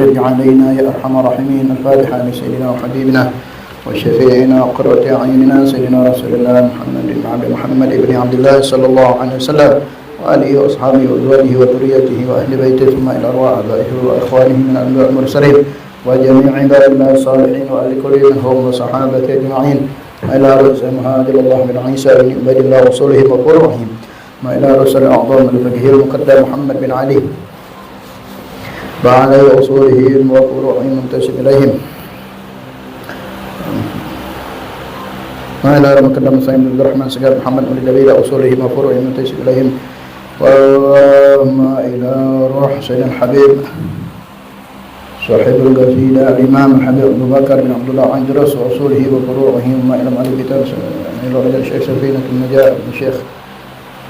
رد علينا يا أرحم الراحمين. الفاتحة لسيدنا وحبيبنا وشفيعنا وقرة أعيننا سيدنا رسول الله محمد بن عبد الله صلى الله عليه وسلم وآله وأصحابه وأزواجه وذريته وأهل بيته ثم إلى أرواح آبائه وإخوانه من الأنبياء والمرسلين وجميع عباد الله الصالحين وآل كل منهم وصحابة أجمعين إلى رؤوس مهاجر الله بن عيسى بن عباد الله ورسوله وقرهم ما إلى رسل أعظم الفقيه المقدم محمد بن علي وعلى أصوله وفروعهم منتسب إليهم ما إلى مقدم سيد عبد الرحمن سجاد محمد بن النبي أصوله وفروعهم منتسب إليهم وما إلى روح سيدنا الحبيب صاحب القصيدة الإمام الحبيب أبو بكر بن عبد الله عنجرس وأصوله وفروعهم ما إلى مالك كتاب إلى رجل الشيخ سفينة النجاة الشيخ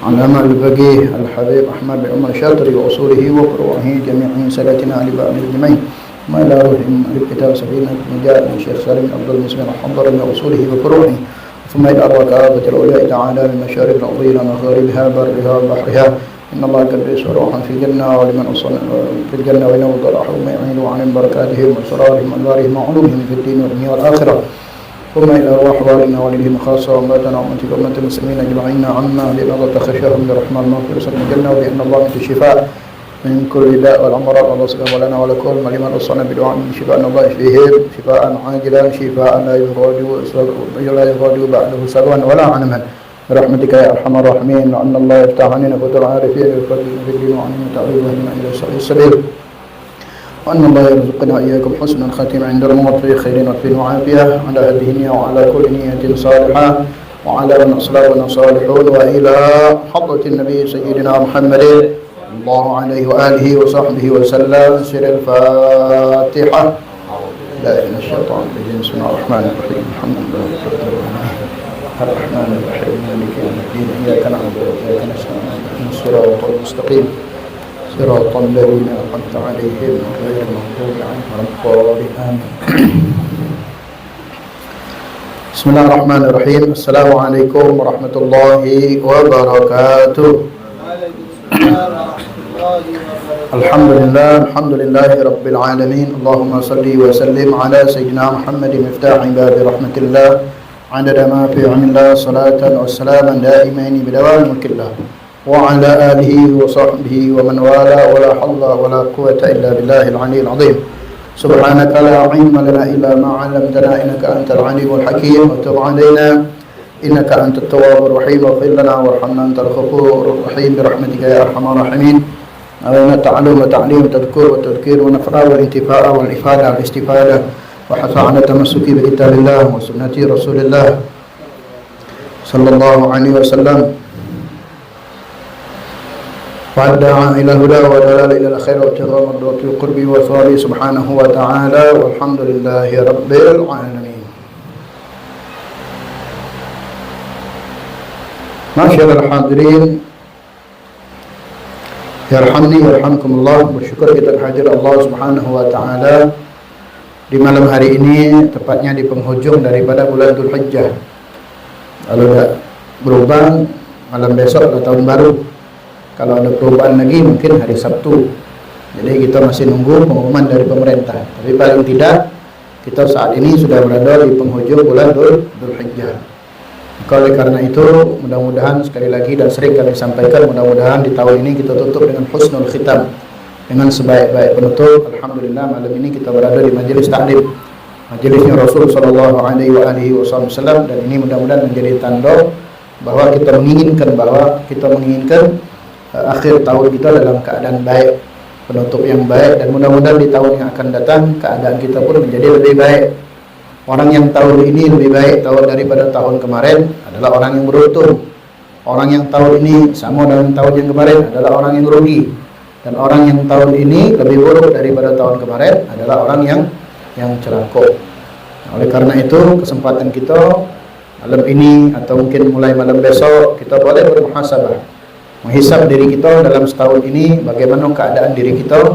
علامة الفقيه الحبيب أحمد بن عمر الشاطري وأصوله وفروعه جميع سادتنا لبعض الجميع ما إلى روح مالك كتاب سفينة النجاة الشيخ سالم بن عبد المسلم الحضر من أصوله وفروعه ثم إلى أرواح كافة الأولياء تعالى من مشارق الأرض إلى مغاربها برها وبحرها إن الله كبير روحا في الجنة ولمن أصل في الجنة وينور ضرحهم ويعين عن بركاتهم وأسرارهم وأنوارهم وعلومهم في الدين والدنيا والآخرة ثم إلى أرواح والدنا والدهم خاصة وأمتنا وأمتك وأمة المسلمين أجمعين عنا لأن تخشاهم لرحمن المغفرة من الجنة وبأن الله من الشفاء من كل داء والأمراض الله سلام لنا ولكم ولمن أصلنا بدعاء من شفاء الله يشفيهم شفاء عاجلا شفاء لا يغادر بعده سقما ولا علما برحمتك يا أرحم الراحمين وأن الله يفتح علينا فتح العارفين ويفضل في الدين وعنين تعريض وهدنا إلى السبيل وأن الله يرزقنا إياكم حسن الخاتمة عند الموت في خير وفي وعافية على هذه النية وعلى كل نية صالحة وعلى من أصلابنا صالحون وإلى حضرة النبي سيدنا محمد الله عليه وآله وصحبه وسلم سر الفاتحة. لا إله إلا الشيطان الرجيم. بسم الله الرحمن الرحيم. الحمد لله رب العالمين الرحمن الرحيم مالك يوم الدين إياك نعبد وإياك نستعين اهدنا الصراط المستقيم صراط الذين أنعمت عليهم غير المغضوب عليهم ولا الضالين. بسم الله الرحمن الرحيم. السلام عليكم ورحمة الله وبركاته. الحمد لله رب العالمين. اللهم صل وسلم على سيدنا محمد مفتاح باب رحمة الله عدد ما في علم الله صلاة وسلاما دائمين بدوام ملك الله وعلى آله وصحبه ومن والاه ولا حول ولا قوة إلا بالله العلي العظيم. سبحانك لا علم لنا إلا ما علمتنا إنك أنت العليم الحكيم وتب علينا إنك أنت التواب الرحيم واغفر لنا وارحمنا أنت الغفور الرحيم برحمتك يا أرحم الراحمين. علينا التعلم والتعليم والتذكير والتذكير والنفع والانتفاع والإفادة والاستفادة وحث على التمسك بكتاب الله وسنة رسول الله صلى الله عليه وسلم والداعي إلى الهدى والدلال إلى الخير وابتغاء مرضات القرب والثواب سبحانه وتعالى والحمد لله رب العالمين. Masyaallah hadirin, yarhamni yarhamkumullah. Bersyukur kita hadir Allah Subhanahu wa taala di malam hari ini, tepatnya di penghujung daripada bulan Dzulhijjah. Kalau tidak berubah, malam besok atau tahun baru. Kalau ada perubahan lagi mungkin hari Sabtu. Jadi kita masih nunggu pengumuman dari pemerintah. Tapi paling tidak kita saat ini sudah berada di penghujung bulan Dzulhijjah. Oleh karena itu mudah-mudahan sekali lagi dan sering kami sampaikan, mudah-mudahan di tahun ini kita tutup dengan husnul khitam, dengan sebaik-baik penutup. Alhamdulillah malam ini kita berada di majelis taklim, majelisnya Rasul sallallahu alaihi wasallam, dan ini mudah-mudahan menjadi tanda bahwa kita menginginkan akhir tahun kita dalam keadaan baik, penutup yang baik, dan mudah-mudahan di tahun yang akan datang keadaan kita pun menjadi lebih baik. Orang yang tahun ini lebih baik daripada tahun kemarin adalah orang yang beruntung. Orang yang tahun ini sama dengan tahun yang kemarin adalah orang yang rugi. Dan orang yang tahun ini lebih buruk daripada tahun kemarin adalah orang yang celaka. Oleh karena itu kesempatan kita malam ini atau mungkin mulai malam besok kita boleh bermuhasabah, menghisab diri kita dalam setahun ini, bagaimana keadaan diri kita,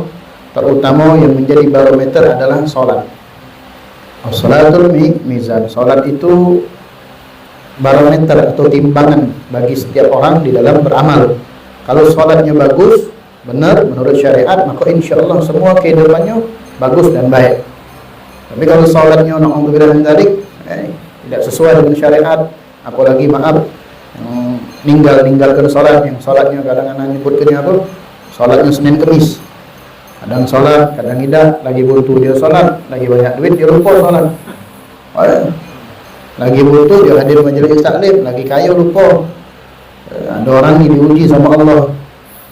terutama yang menjadi barometer adalah solat. Salatul mizan. Solat itu barometer atau timbangan bagi setiap orang di dalam beramal. Kalau solatnya bagus, benar menurut syariat, maka insya Allah semua kehidupannya bagus dan baik. Tapi kalau salatnya na'udzubillah min dzalik tidak sesuai dengan syariat, apalagi maaf meninggalkan salat, yang salatnya kadang-kadang nyebutkannya apa? Salatnya Senin Kemis. Kadang salat, kadang tidak, lagi butuh dia salat, lagi banyak duit dia lupa salat. Lagi butuh dia hadir majelis taklim, lagi kaya lupa. Ada orang ni diuji sama Allah,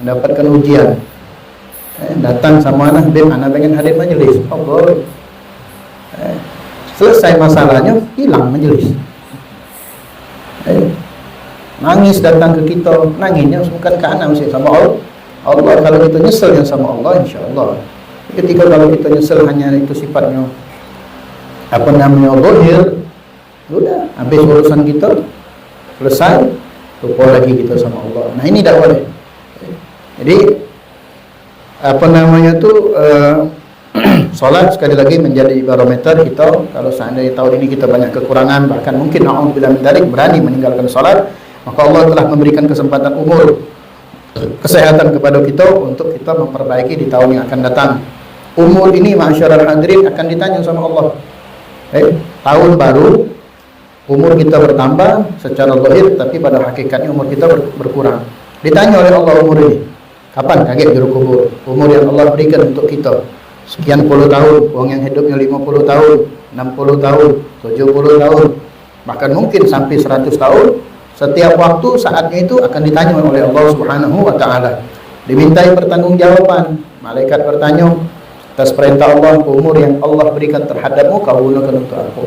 mendapatkan ujian. Datang sama anak, Beb, anak pengen hadir majelis. Allah. Selesai masalahnya, hilang majelis. Nangis datang ke kita, nangisnya bukan ke anak, mesti sama Allah. Kalau kita nyesel yang sama Allah, insya-Allah. Ketika kalau kita nyesel hanya itu sifatnya apa namanya zahir, sudah habis urusan kita, selesai, lupa lagi kita sama Allah. Nah, ini tak boleh. Jadi apa namanya tu solat sekali lagi menjadi barometer kita. Kalau seandainya tahun ini kita banyak kekurangan, bahkan mungkin na'udzubillah min dzalik berani meninggalkan solat, maka Allah telah memberikan kesempatan umur, kesehatan kepada kita untuk kita memperbaiki di tahun yang akan datang. Umur ini ma'asyiral hadirin akan ditanya sama Allah. Tahun baru umur kita bertambah secara zahir, tapi pada hakikatnya umur kita berkurang. Ditanya oleh Allah umur ini. Kapan? Kaget juru kubur. Umur yang Allah berikan untuk kita sekian puluh tahun. Orang yang hidupnya 50 tahun, 60 tahun, 70 tahun, bahkan mungkin sampai 100 tahun. Setiap waktu saatnya itu akan ditanya oleh Allah Subhanahu wa taala. Dimintai pertanggungjawaban. Malaikat bertanya atas perintah Allah, umur yang Allah berikan terhadapmu kau gunakan untuk apa?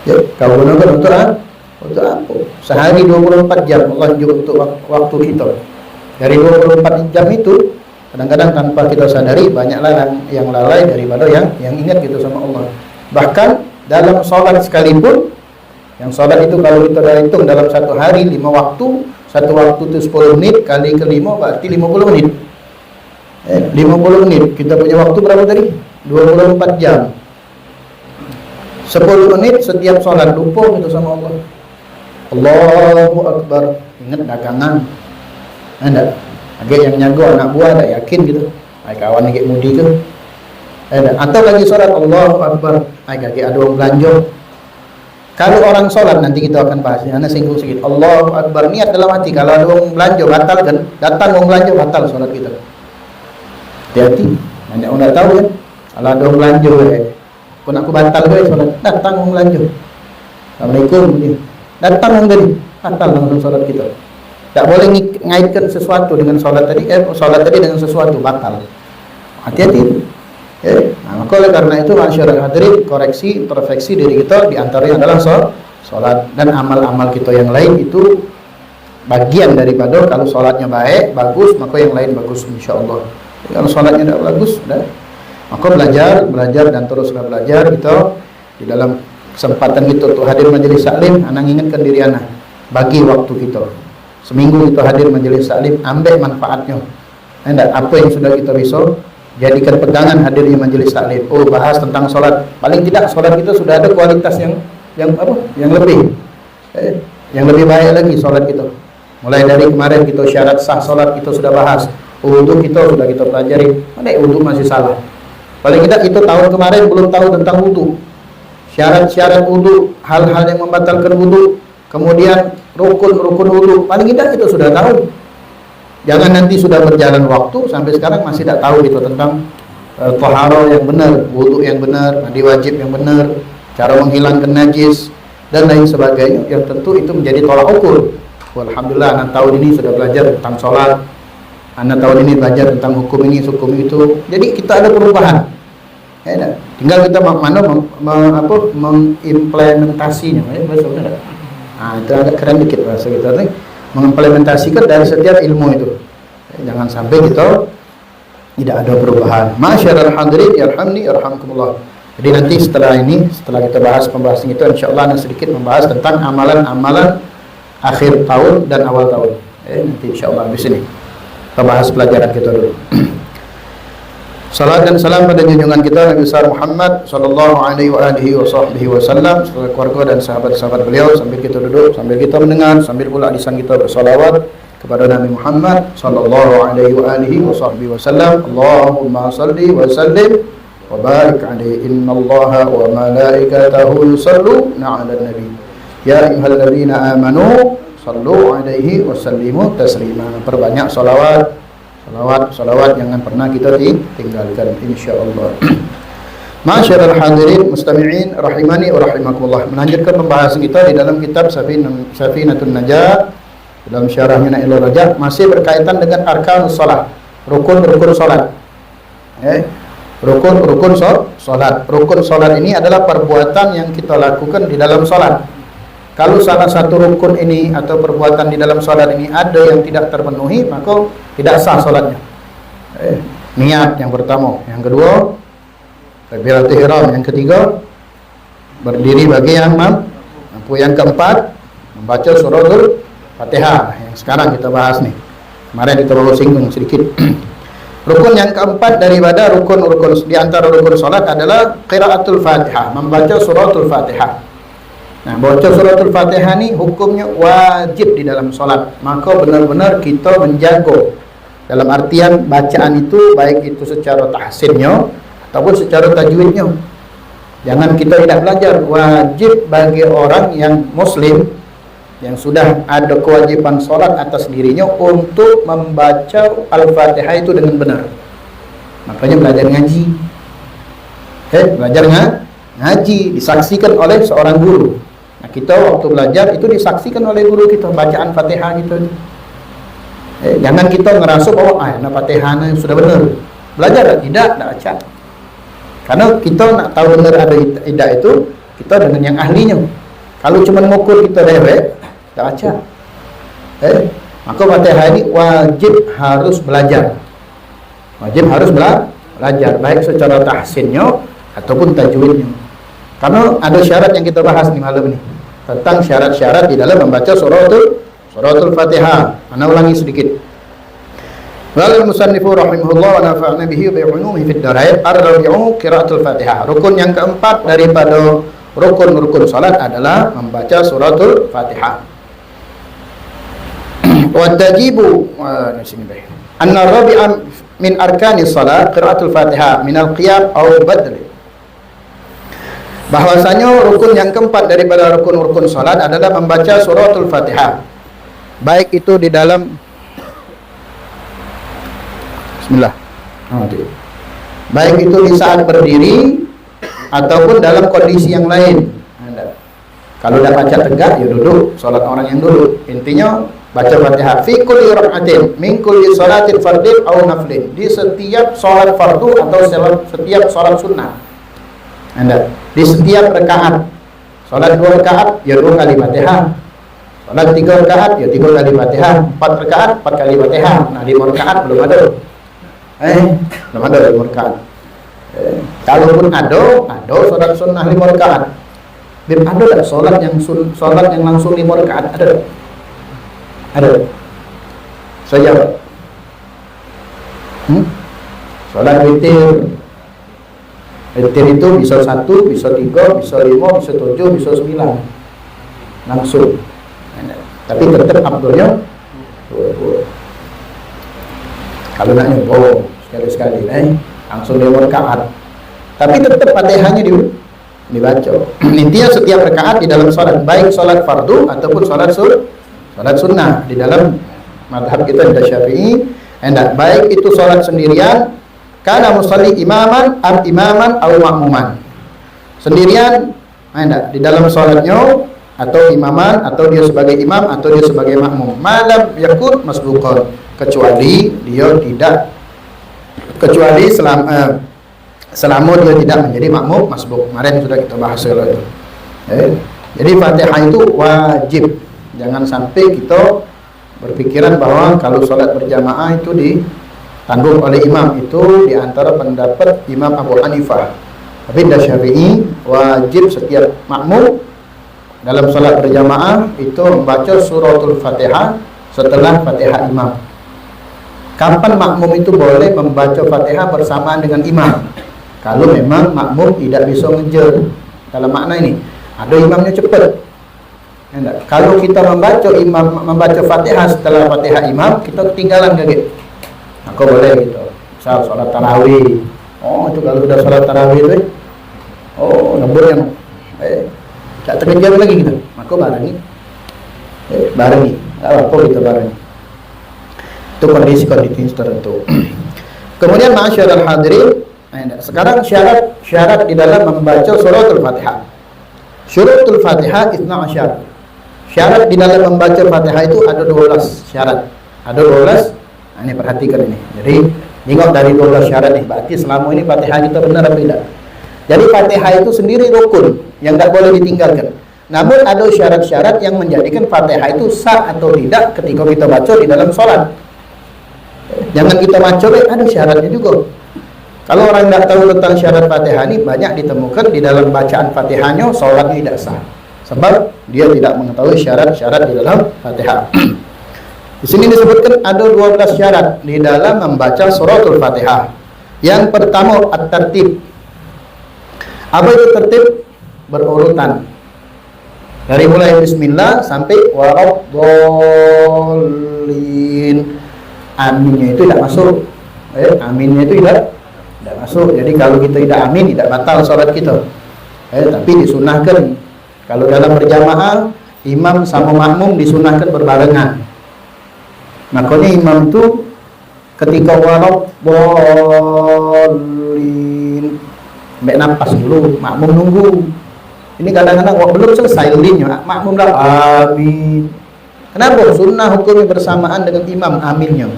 Ya, kau gunakan untuk apa? Untuk apa? Sehari 24 jam Allah juga untuk waktu kita. Dari 24 jam itu kadang-kadang tanpa kita sadari banyaklah yang lalai daripada yang ingat gitu sama Allah. Bahkan dalam salat sekalipun, yang salat itu kalau kita dah hitung dalam satu hari 5 waktu, satu waktu itu 10 menit kali ke 5 berarti 50 menit. 50 menit kita punya waktu berapa tadi? 24 jam. 10 menit setiap salat lupa gitu sama Allah. Allahu Akbar, ingat dagangan. Ada agak yang nyago anak buah tak yakin gitu. Ai kawan agak mudi ke. Atau lagi salat Allahu Akbar, agak ada orang belanja. Kalau orang solat nanti kita akan bahas. Anda singgung sedikit. Allahu Akbar, niat dalam hati. Kalau ada orang belanja batal kan? Datang orang belanja batal solat kita. Hati-hati. Banyak orang tak tahu kan? Kalau ada orang belanja, pun aku batal ke solat. Datang orang belanja. Assalamualaikum. Datang orang tadi. Batal dengan solat kita. Tak boleh ngaitkan sesuatu dengan solat tadi. Solat tadi dengan sesuatu batal. Hati-hati. Maka oleh karena itu masyarakat hadirin, koreksi, perfeksi diri kita diantaranya adalah solat, dan amal-amal kita yang lain itu bagian daripada. Kalau solatnya baik, bagus, maka yang lain bagus insyaAllah. Kalau solatnya tidak bagus, maka belajar dan teruslah belajar kita. Di dalam kesempatan kita untuk hadir majelis taklim, anak ingatkan diri anak, bagi waktu kita seminggu kita hadir majelis taklim, ambil manfaatnya. Apa yang sudah kita bisa jadikan pegangan hadirnya majelis taklim. Bahas tentang solat. Paling tidak solat kita sudah ada kualitas yang lebih baik lagi solat kita. Mulai dari kemarin kita syarat sah solat kita sudah bahas. Wudu kita sudah kita pelajari. Mana wudu masih salah. Paling tidak kita tahun kemarin belum tahu tentang wudu. Syarat-syarat wudu, hal-hal yang membatalkan wudu, kemudian rukun-rukun wudu. Paling tidak kita sudah tahu. Jangan nanti sudah berjalan waktu sampai sekarang masih tidak tahu gitu tentang taharah yang benar, wudu yang benar, mandi wajib yang benar, cara menghilangkan najis dan lain sebagainya, yang tentu itu menjadi tolak ukur. Alhamdulillah anak tahun ini sudah belajar tentang sholat, anak tahun ini belajar tentang hukum ini, hukum itu. Jadi kita ada perubahan. Tinggal kita mengimplementasinya. Itu agak keren dikit bahasa kita nih. Mengimplementasikan dari setiap ilmu itu. Jangan sampai kita tidak ada perubahan. Masyarul hadirin yarhamni yarhamkumullah. Jadi nanti setelah kita bahas pembahasan itu, insyaallah sedikit membahas tentang amalan-amalan akhir tahun dan awal tahun. Nanti insyaallah habis ini kita bahas pelajaran kita dulu. Salat dan salam pada junjungan kita Nabi besar Muhammad sallallahu alaihi wasallam, serta keluarga dan sahabat-sahabat beliau, sambil kita duduk, sambil kita mendengar, sambil pula lisan kita bersalawat kepada Nabi Muhammad sallallahu alaihi wasallam. Allahumma salli wa sallim wa barik alaihi innallaha wa malaikatahu yusalluna 'alan nabi ya ayyuhalladzina amanu sallu alaihi wa sallimu taslima. Perbanyak salawat jangan pernah kita tinggalkan insyaallah. Masyaallah hadirin mustami'in rahimani wa rahimakumullah. Melanjutkan pembahasan kita di dalam kitab Safinatun Najah dalam syarah Minahilul Rajab, masih berkaitan dengan arkanus salat, rukun-rukun salat. Rukun salat. Rukun salat ini adalah perbuatan yang kita lakukan di dalam salat. Kalau salah satu rukun ini atau perbuatan di dalam salat ini ada yang tidak terpenuhi, maka tidak sah salatnya. Niat yang pertama, yang kedua takbiratul ihram, yang ketiga berdiri bagi yang mampu, yang keempat membaca suratul Fatihah yang sekarang kita bahas nih. Kemarin kita baru singgung sedikit. Rukun yang keempat daripada rukun-rukun di antara rukun salat adalah qiraatul Fatihah, membaca suratul Fatihah. Nah, baca suratul Fatihah ni hukumnya wajib di dalam solat. Maka benar-benar kita menjaga. Dalam artian bacaan itu, baik itu secara tahsinnya ataupun secara tajwidnya. Jangan kita tidak belajar. Wajib bagi orang yang muslim, yang sudah ada kewajiban solat atas dirinya untuk membaca Al-Fatihah itu dengan benar. Makanya belajar ngaji. Belajar ngaji disaksikan oleh seorang guru. Nah, kita waktu belajar itu disaksikan oleh guru kita bacaan Fatihah gitu. Jangan kita ngerasa bahwa Fatihah sudah benar. Belajar tidak baca. Karena kita nak tahu benar ada tidak itu kita dengan yang ahlinya. Kalau cuma mengukur kita dewek, tak baca. Maka Fatihah ini wajib harus belajar. Wajib harus belajar baik secara tahsinnya ataupun tajwidnya. Karena ada syarat yang kita bahas nih malam ini tentang syarat-syarat di dalam membaca suratul Fatihah. Ana ulangi sedikit. Wal musannifu rahimahullah wa nafa'na bihi bi ulumihi fid darain ar-rabi'u qiraatul Fatihah. Rukun yang keempat daripada rukun-rukun salat adalah membaca suratul Fatihah. Wa tajibu sini baik. Anna rabi'a min arkanis salat qiraatul Fatihah min al-qiyam aw badl. Bahwasanya rukun yang keempat daripada rukun-rukun salat adalah membaca suratul Fatihah. Baik itu di dalam Bismillah. Baik itu di saat berdiri ataupun dalam kondisi yang lain. Kalau dah baca tegak ya duduk, salat orang yang duduk. Intinya baca Fatihah fi kulli rak'atin min kulli salatin fardin aw naflin. Di setiap salat fardu atau setiap salat sunnah. Di setiap rakaat, salat 2 rakaat ya 2 kali Fatihah, salat 3 rakaat ya 3 kali Fatihah, 4 rakaat 4 kali Fatihah. Nah 5 rakaat belum ada. Belum ada 5 rakaat. Kalaupun ada salat sunnah 5 rakaat. Belum ada tak salat yang langsung 5 rakaat ada? Ada. Saya salat witir. Witir itu bisa 1, bisa 3, bisa 5, bisa 7, bisa 9 langsung. Tapi tetap abdulnya 2. Kalau nak nyoba sekali-sekali langsung 5 rakaat. Tapi tetap Fatihahnya dibaca. Intinya setiap rakaat di dalam salat, baik salat fardu ataupun salat sunnah di dalam mazhab kita di Syafi'i, baik itu salat sendirian kana musalli imaman aw ma'muman. Sendirian di dalam salatnya atau imaman atau dia sebagai imam atau dia sebagai makmum. Malam yakun masbuqan, kecuali selama dia tidak menjadi makmum masbuk. Kemarin sudah kita bahas itu. Jadi Fatihah itu wajib. Jangan sampai kita berpikiran bahwa kalau salat berjamaah itu ditanggung oleh imam. Itu di antara pendapat Imam Abu Hanifah. Tapi di Syafi'i wajib setiap makmum dalam salat berjamaah itu membaca suratul Fatihah setelah Fatihah imam. Kapan makmum itu boleh membaca Fatihah bersamaan dengan imam? Kalau memang makmum tidak bisa ngejar. Dalam makna ini, ada imamnya cepat. Kalau kita membaca Fatihah setelah Fatihah imam, kita ketinggalan kaget. Maka boleh gitu. Misal salat tarawih, Oh, itu kalau sudah sholat tarawih itu, oh, ngebut yang, tak terkejar lagi gitu. Maka barengi, barengi, apa gitu barengi. Itu kondisi tertentu. Kemudian ma'asyiral hadirin, sekarang syarat di dalam membaca suratul Fatihah. Suratul Fatihah 12. Syarat di dalam membaca Fatihah itu ada 12 syarat. Ada 12. Nah, ini perhatikan ini. Jadi tengok dari 12 syarat nih, berarti selama ini Fatihah kita benar atau tidak. Jadi Fatihah itu sendiri rukun yang tidak boleh ditinggalkan. Namun ada syarat-syarat yang menjadikan Fatihah itu sah atau tidak ketika kita baca di dalam sholat. Jangan kita baca, ada syaratnya juga. Kalau orang tidak tahu tentang syarat Fatihah ini, banyak ditemukan di dalam bacaan Fatihahnya sholatnya tidak sah. Sebab dia tidak mengetahui syarat-syarat di dalam Fatihah. Di sini disebutkan ada 12 syarat di dalam membaca suratul Fatihah. Yang pertama, at-tartib. Apa itu tertib? Berurutan. Dari mulai bismillah sampai waraddallin. Aminnya itu tidak masuk. Aminnya itu tidak masuk. Jadi kalau kita tidak amin, tidak batal salat kita. Tapi disunahkan. Kalau dalam berjamaah, imam sama makmum disunahkan berbarengan. Makanya imam itu ketika waraddallin, ambil nafas dulu, makmum nunggu. Ini kadang-kadang belum selesai linnya, makmum dah amin. Kenapa? Sunnah hukumnya bersamaan dengan imam aminnya.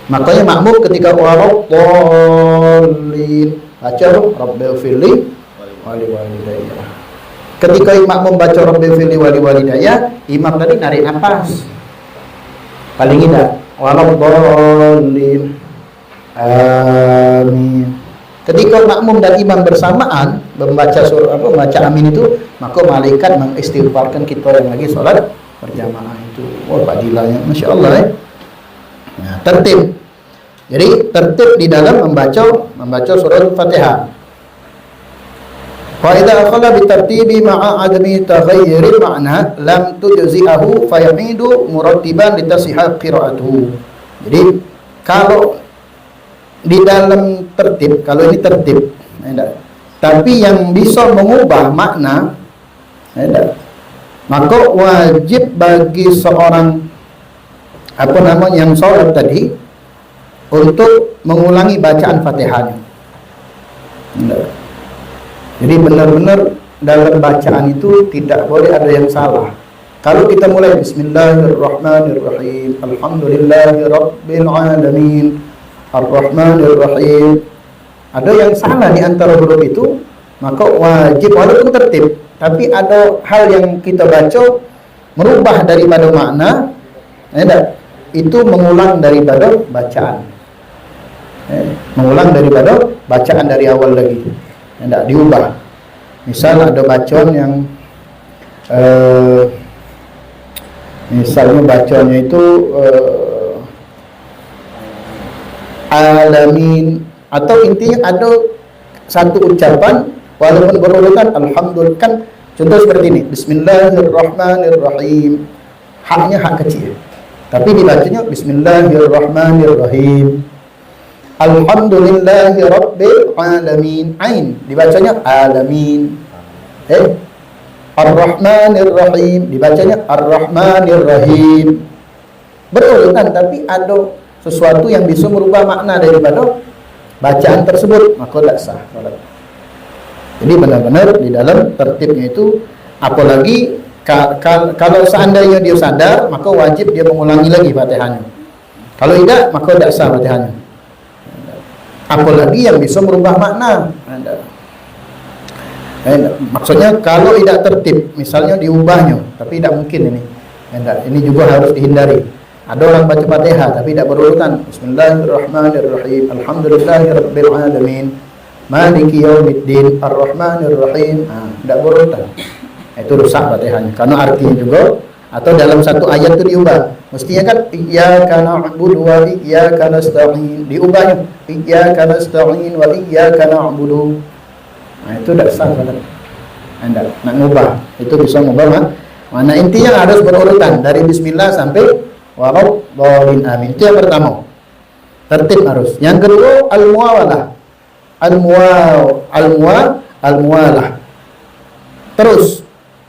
Makanya makmum ketika waraddallin baca rabbighfirli wali walidayya. Ketika makmum baca rabbighfirli wali walidayya, imam tadi narik nafas. Paling tidak waladdallin amin. Ketika makmum dan imam bersamaan membaca surah membaca amin itu, maka malaikat mengistighfarkan kita yang lagi sholat berjamaah itu. Wah, fadilahnya Masya Allah ya. Nah, tertib. Jadi tertib di dalam membaca surah Fatihah. Wa idza akhala bi tartibi ma'a adami taghayyuri ma'na lam tujzi'ahu fa ya'idu murattiban litasihha qira'atuhu. Jadi kalau di dalam tertib, kalau ini tertib, tapi yang bisa mengubah makna, maka wajib bagi seorang yang sholat tadi untuk mengulangi bacaan Fatihahnya. Jadi benar-benar dalam bacaan itu tidak boleh ada yang salah. Kalau kita mulai Bismillahirrahmanirrahim, Alhamdulillahirabbil alamin, Ar-Rahmanirrahim, ada yang salah di antara huruf itu, maka wajib walaupun tertib, tapi ada hal yang kita baca merubah daripada makna, itu mengulang daripada bacaan. Mengulang daripada bacaan dari awal lagi. Tidak diubah. Misal ada bacaan yang misalnya bacaannya itu alamin, atau intinya ada satu ucapan walaupun berurutan alhamdulillah, kan contoh seperti ini, Bismillahirrahmanirrahim, haknya hak kecil, tapi dibacanya Bismillahirrahmanirrahim. Alhamdulillahi rabbil alamin, ain dibacanya alamin. Ar-Rahmanir-Rahim dibacanya Ar-Rahmanir-Rahim. Berurutan, tapi ada sesuatu yang bisa merubah makna daripada bacaan tersebut, maka tidak sah. Jadi benar-benar di dalam tertibnya itu, apalagi kalau seandainya dia sadar, maka wajib dia mengulangi lagi Fatihahnya. Kalau tidak, maka tidak sah Fatihahnya. Apalagi yang bisa merubah makna. Maksudnya kalau tidak tertib, misalnya diubahnya, tapi tidak mungkin ini. Ini juga harus dihindari. Ada orang baca Fatihah tapi tidak berurutan. Bismillahirrahmanirrahim, Alhamdulillahirabbil alamin, Maliki yaumiddin, Ar-Rahmanir-Rahim. Tidak berurutan. Itu rusak Fatihahnya. Karena artinya juga, atau dalam satu ayat itu diubah. Mestinya kan iyyaka na'budu wa iyyaka nasta'in, diubahnya iyyaka nasta'in wa iyyaka na'budu. Itu tidak sah kan? Anda nak ngubah, itu bisa ngubah mana intinya harus berurutan dari bismillah sampai waraddallin amin. Itu yang pertama. Tertib harus. Yang kedua al-muawalah. al-muwalah. Terus.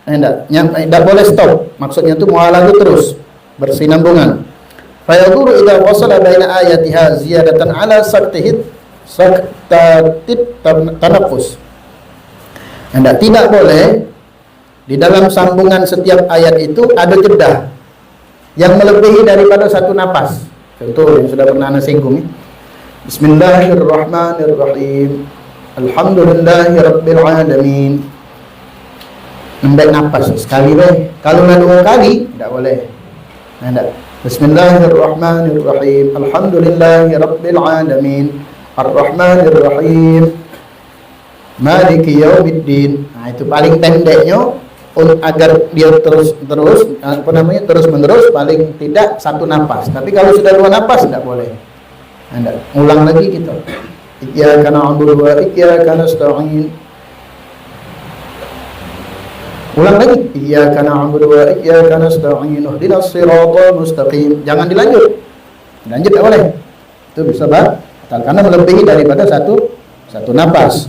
Enggak boleh stop. Maksudnya itu muwalah itu terus bersinambungan. Fa yaduru idza wasala baina ayatiha ziyadatan ala saktatit tanaffus. Tidak boleh di dalam sambungan setiap ayat itu ada jeda yang melebihi daripada satu napas. Contoh yang sudah pernah Anda singgung. Bismillahirrahmanirrahim. Alhamdulillahirabbil alamin. Ambil napas sekali deh. Kalau dua kali tidak boleh. Bismillahirrahmanirrahim. Alhamdulillahirabbil alamin. Ar-Rahmanirrahim. Maliki yaumiddin. Nah, itu paling pendeknya agar dia terus menerus paling tidak satu napas. Tapi kalau sudah dua napas tidak boleh. Ulang lagi kita. Iyyaka na'budu wa iyyaka nasta'in. Ulang lagi. Iyyaka na'budu wa iyyaka nasta'in. Ihdinas siratal mustaqim. Jangan dilanjut. Lanjut tidak boleh. Itu bisa karena melebihi daripada satu napas.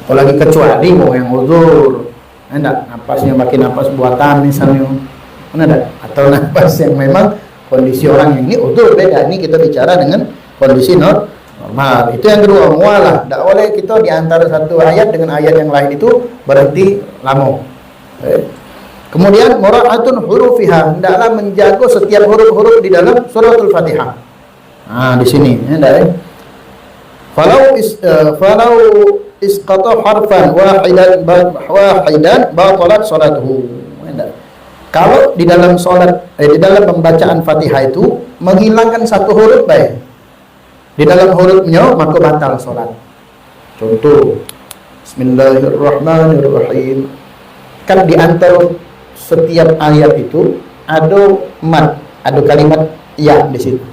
Apalagi kecuali mau yang uzur. Napasnya pakai napas buatan misalnya. Atau napas yang memang kondisi orang yang ini uzur, beda. Ini kita bicara dengan kondisi normal. Itu yang kedua, muwalah. Tidak boleh kita di antara satu ayat dengan ayat yang lain itu berhenti lama. Kemudian mura'atun hurufiha, hendaklah menjaga setiap huruf-huruf di dalam suratul Fatihah. Di sini, Falau isqata harfan wahidan batalat salatuhu. Kalau di dalam di dalam pembacaan Fatihah itu menghilangkan satu huruf baik di dalam hurufnya, maka batal salat. Contoh, Bismillahirrahmanirrahim. Kan di antara setiap ayat itu ada ada kalimat ya di situ.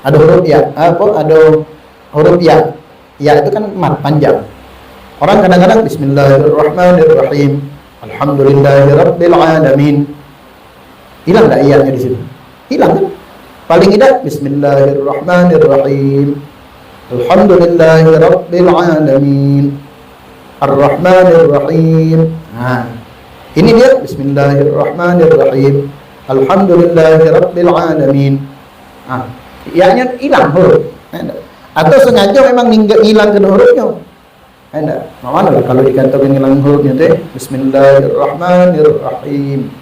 Ada huruf ya, ada huruf ya. Ya itu kan mat panjang. Orang kadang-kadang Bismillahirrahmanirrahim. Alhamdulillahirabbil alamin. Hilang enggak iya-nya di situ? Hilang kan? Paling tidak Bismillahirrahmanirrahim. Alhamdulillahirabbil alamin. Ar-Rahmanirrahim. Ini dia Bismillahirrahmanirrahim. Alhamdulillahirabbil alamin. Iya-nya hilang huruf. Atau sengaja memang hilangkan hurufnya. Mana kalau dikatakan hilang hurufnya teh Bismillahirrahmanirrahim.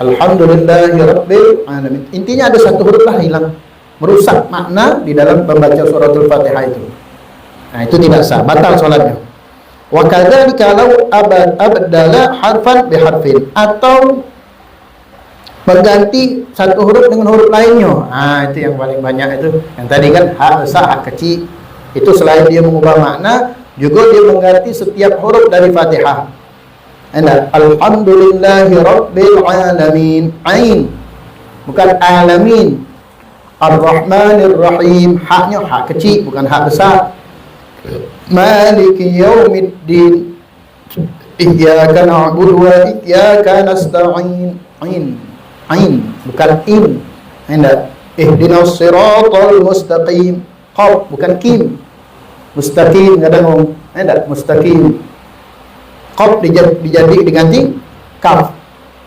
Alhamdulillahirabbil alamin. Intinya ada satu huruf lah hilang, merusak makna di dalam membaca suratul Fatihah itu. Itu tidak sah, batal salatnya. Wa kadzalika law abdala harfan bi harfin, atau mengganti satu huruf dengan huruf lainnya. Itu yang paling banyak itu. Yang tadi kan hak besar, hak kecil. Itu selain dia mengubah makna, juga dia mengganti setiap huruf dari Fatihah. Alhamdulillahirabbil alamin. Ain, bukan alamin. Ar-Rahmanirrahim, haknya hak kecil, bukan hak besar. Maliki yaumiddin. Iyyaka na'budu wa iyyaka nasta'in. Ain, bukan in. Ihdinas siratal mustaqim. Qaf, bukan kim. Mustaqim kadang mustaqim. Qaf diganti kaf.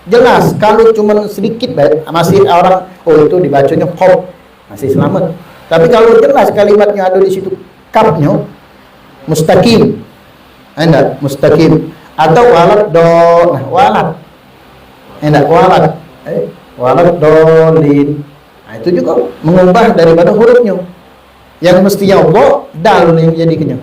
Jelas kalau cuma sedikit masih orang itu dibacanya qaf, masih selamat. Tapi kalau jelas kalimatnya ada di situ kafnya, mustaqim. Mustaqim atau walad walad dolin. Itu juga mengubah daripada hurufnya. Yang mestinya dal yang jadinya.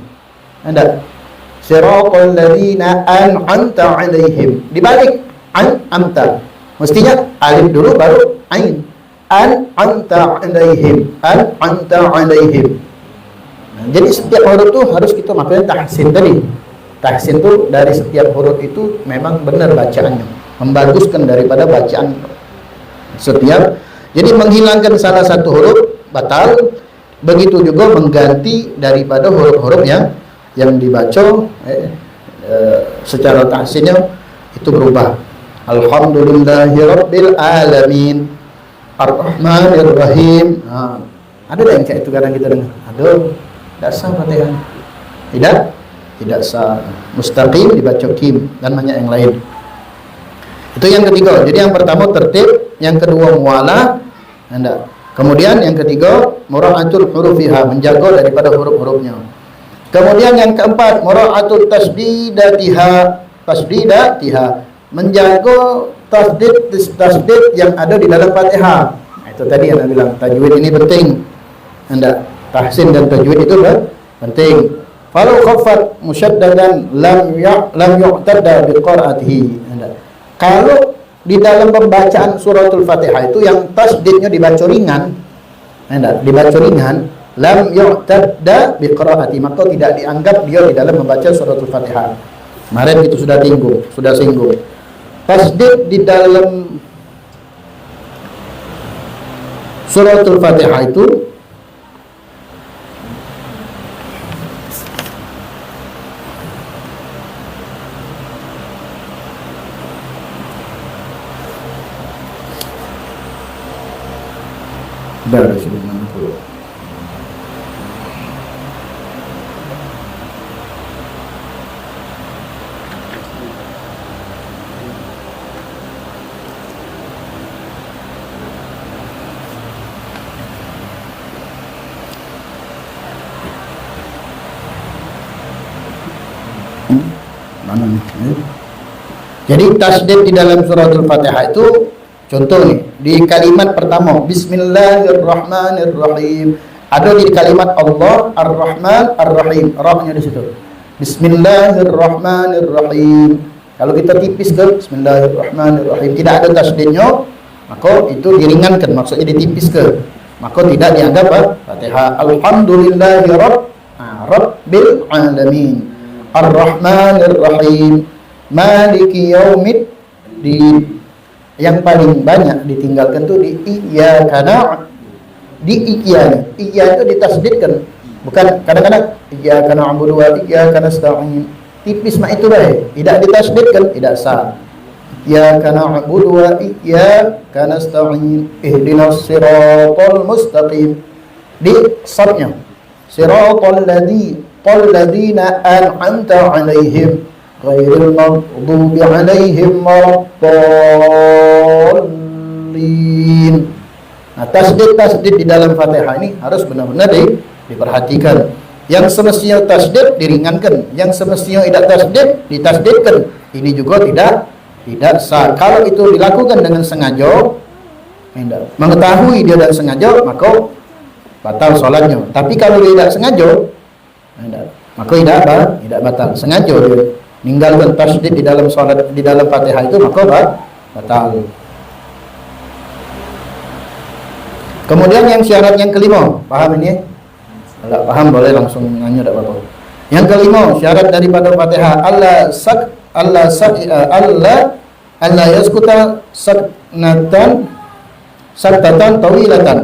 Siratal ladzina an'amta 'alaihim. Dibalik an'amta. Mestinya alif dulu baru ain. An'amta 'alaihim. An'amta 'alaihim. Jadi setiap huruf itu harus kita makanya tahsin tadi. Tahsin itu dari setiap huruf itu memang benar bacaannya, membaguskan daripada bacaan setiap. Jadi menghilangkan salah satu huruf batal, begitu juga mengganti daripada huruf-huruf yang dibaca secara tahsinnya itu berubah. Alhamdulillahirabbil alamin. Ar-Rahmanirrahim. Ada yang kayak itu kadang kita dengar. Ada. Tidak sah Fatihah. Tidak sah. Mustaqim dibaca kim dan banyak yang lain. Itu yang ketiga. Jadi yang pertama tertib, yang kedua muwalah, kemudian yang ketiga mura'atul hurufiha, menjaga daripada huruf-hurufnya. Kemudian yang keempat mura'atul tasdidatiha, menjaga tasdid yang ada di dalam Fatihah. Itu tadi yang saya bilang, tajwid ini penting. Tahsin dan tajwid itu penting. Falau khaffat musyaddadan lam yu'tadda biqira'atihi. Kalau di dalam pembacaan suratul Fatihah itu yang tasdidnya dibaca ringan, lam yu'tadda biqira'ati, maka tidak dianggap dia di dalam membaca suratul Fatihah. Kemarin itu sudah singgung. Tasdid di dalam suratul Fatihah itu dari sini dulu. Mana nih? Jadi tasdid di dalam suratul Fatihah itu, contoh nih, di kalimat pertama Bismillahirrahmanirrahim, ada di kalimat Allah Ar-Rahman Ar-Rahim, ra-nya di situ. Bismillahirrahmanirrahim. Kalau kita tipis ke Bismillahirrahmanirrahim, tidak ada tasdidnya, maka itu diringankan, maksudnya ditipis ke, maka tidak dianggap Fatihah. Alhamdulillahi rabbil alamin, Ar-Rahmanir-Rahim, Maliki yaumiddin. Yang paling banyak ditinggalkan tuh di iyyaka iya itu ditasdidkan, bukan kadang-kadang iyyaka na'budu wa iyyaka nasta'in, tipis mah itu baik, tidak ditasdidkan, tidak sah. Iyyaka na'budu wa iyyaka nasta'in, ihdinas siratal mustaqim, di sadnya siratal ladzina an'amta 'alaihim ghairil maghdubi 'alaihim waladdallin. Nah, tasdid di dalam Fatihah ini harus benar-benar diperhatikan. Yang semestinya tasdid diringankan, yang semestinya tidak tasdid ditasdidkan. Ini juga tidak sah. Kalau itu dilakukan dengan sengaja, mengetahui dia dan sengaja, maka batal sholatnya. Tapi kalau dia tidak sengaja, maka tidak batal. Sengaja dia ninggalkan tasdid di dalam sholat, di dalam Fatihah itu, maka batal. Kemudian yang syarat yang kelima, paham ini? Kalau paham boleh langsung nanya, tidak apa-apa. Yang kelima, syarat daripada Fatihah, Allah yaskuta saktatan tawilatan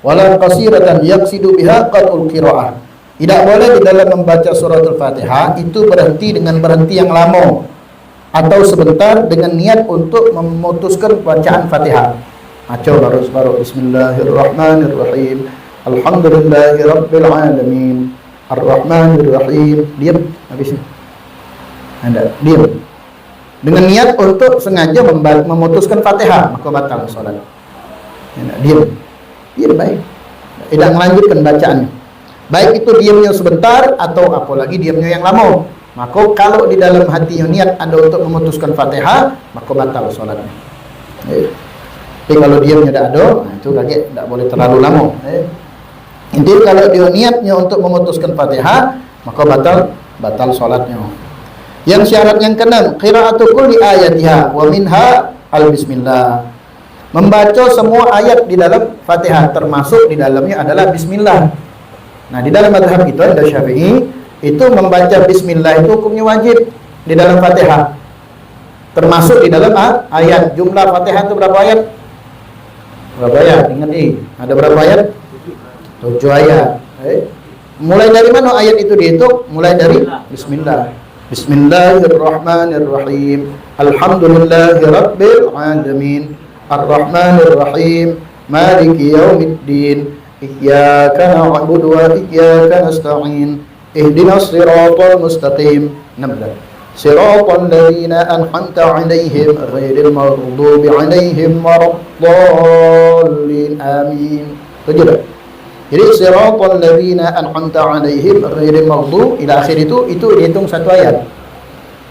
wala qasiratan yaqsidu biha qatul qiraah. Tidak boleh di dalam membaca suratul Fatihah itu berhenti dengan berhenti yang lama atau sebentar dengan niat untuk memutuskan bacaan Fatihah. Coba baru Bismillahirrahmanirrahim, Alhamdulillahirabbil alamin, Ar-Rahmanirrahim, diam habisnya. Diam. Dengan niat untuk sengaja memutuskan Fatihah, maka batal salat. Diam baik. Tidak melanjutkan bacaannya. Baik itu diamnya sebentar atau apalagi diamnya yang lama. Maka kalau di dalam hatinya niat ada untuk memutuskan Fatihah, maka batal salatnya. Tapi kalau diamnya tidak ada, itu lagi tidak boleh terlalu lama. Intinya kalau dia niatnya untuk memutuskan Fatihah, maka batal salatnya. Yang syarat yang keenam, qira'atu kulli ayatiha wa minha al-bismillah. Membaca semua ayat di dalam Fatihah, termasuk di dalamnya adalah bismillah. Nah, di dalam mazhab kita ada Syafi'i, itu membaca bismillah itu hukumnya wajib di dalam Fatihah. Termasuk di dalam ayat. Jumlah Fatihah itu berapa ayat? Berapa ayat? Ingat ada berapa ayat? 7 ayat. Mulai dari mana ayat itu dihitung? Mulai dari bismillah. Bismillahirrahmanirrahim, Alhamdulillahirabbil alamin, Ar-Rahmanirrahim, Maliki yaumiddin, iyyaka na'budu wa iyyaka nasta'in ihdinas siratal mustaqim. 16. Siratal ladzina an'amta 'alaihim ghairil maghdubi 'alaihim waladdallin. Amin. 17. Jadi siratal ladzina an'amta 'alaihim ghairil maghdubi ila akhir itu dihitung satu ayat.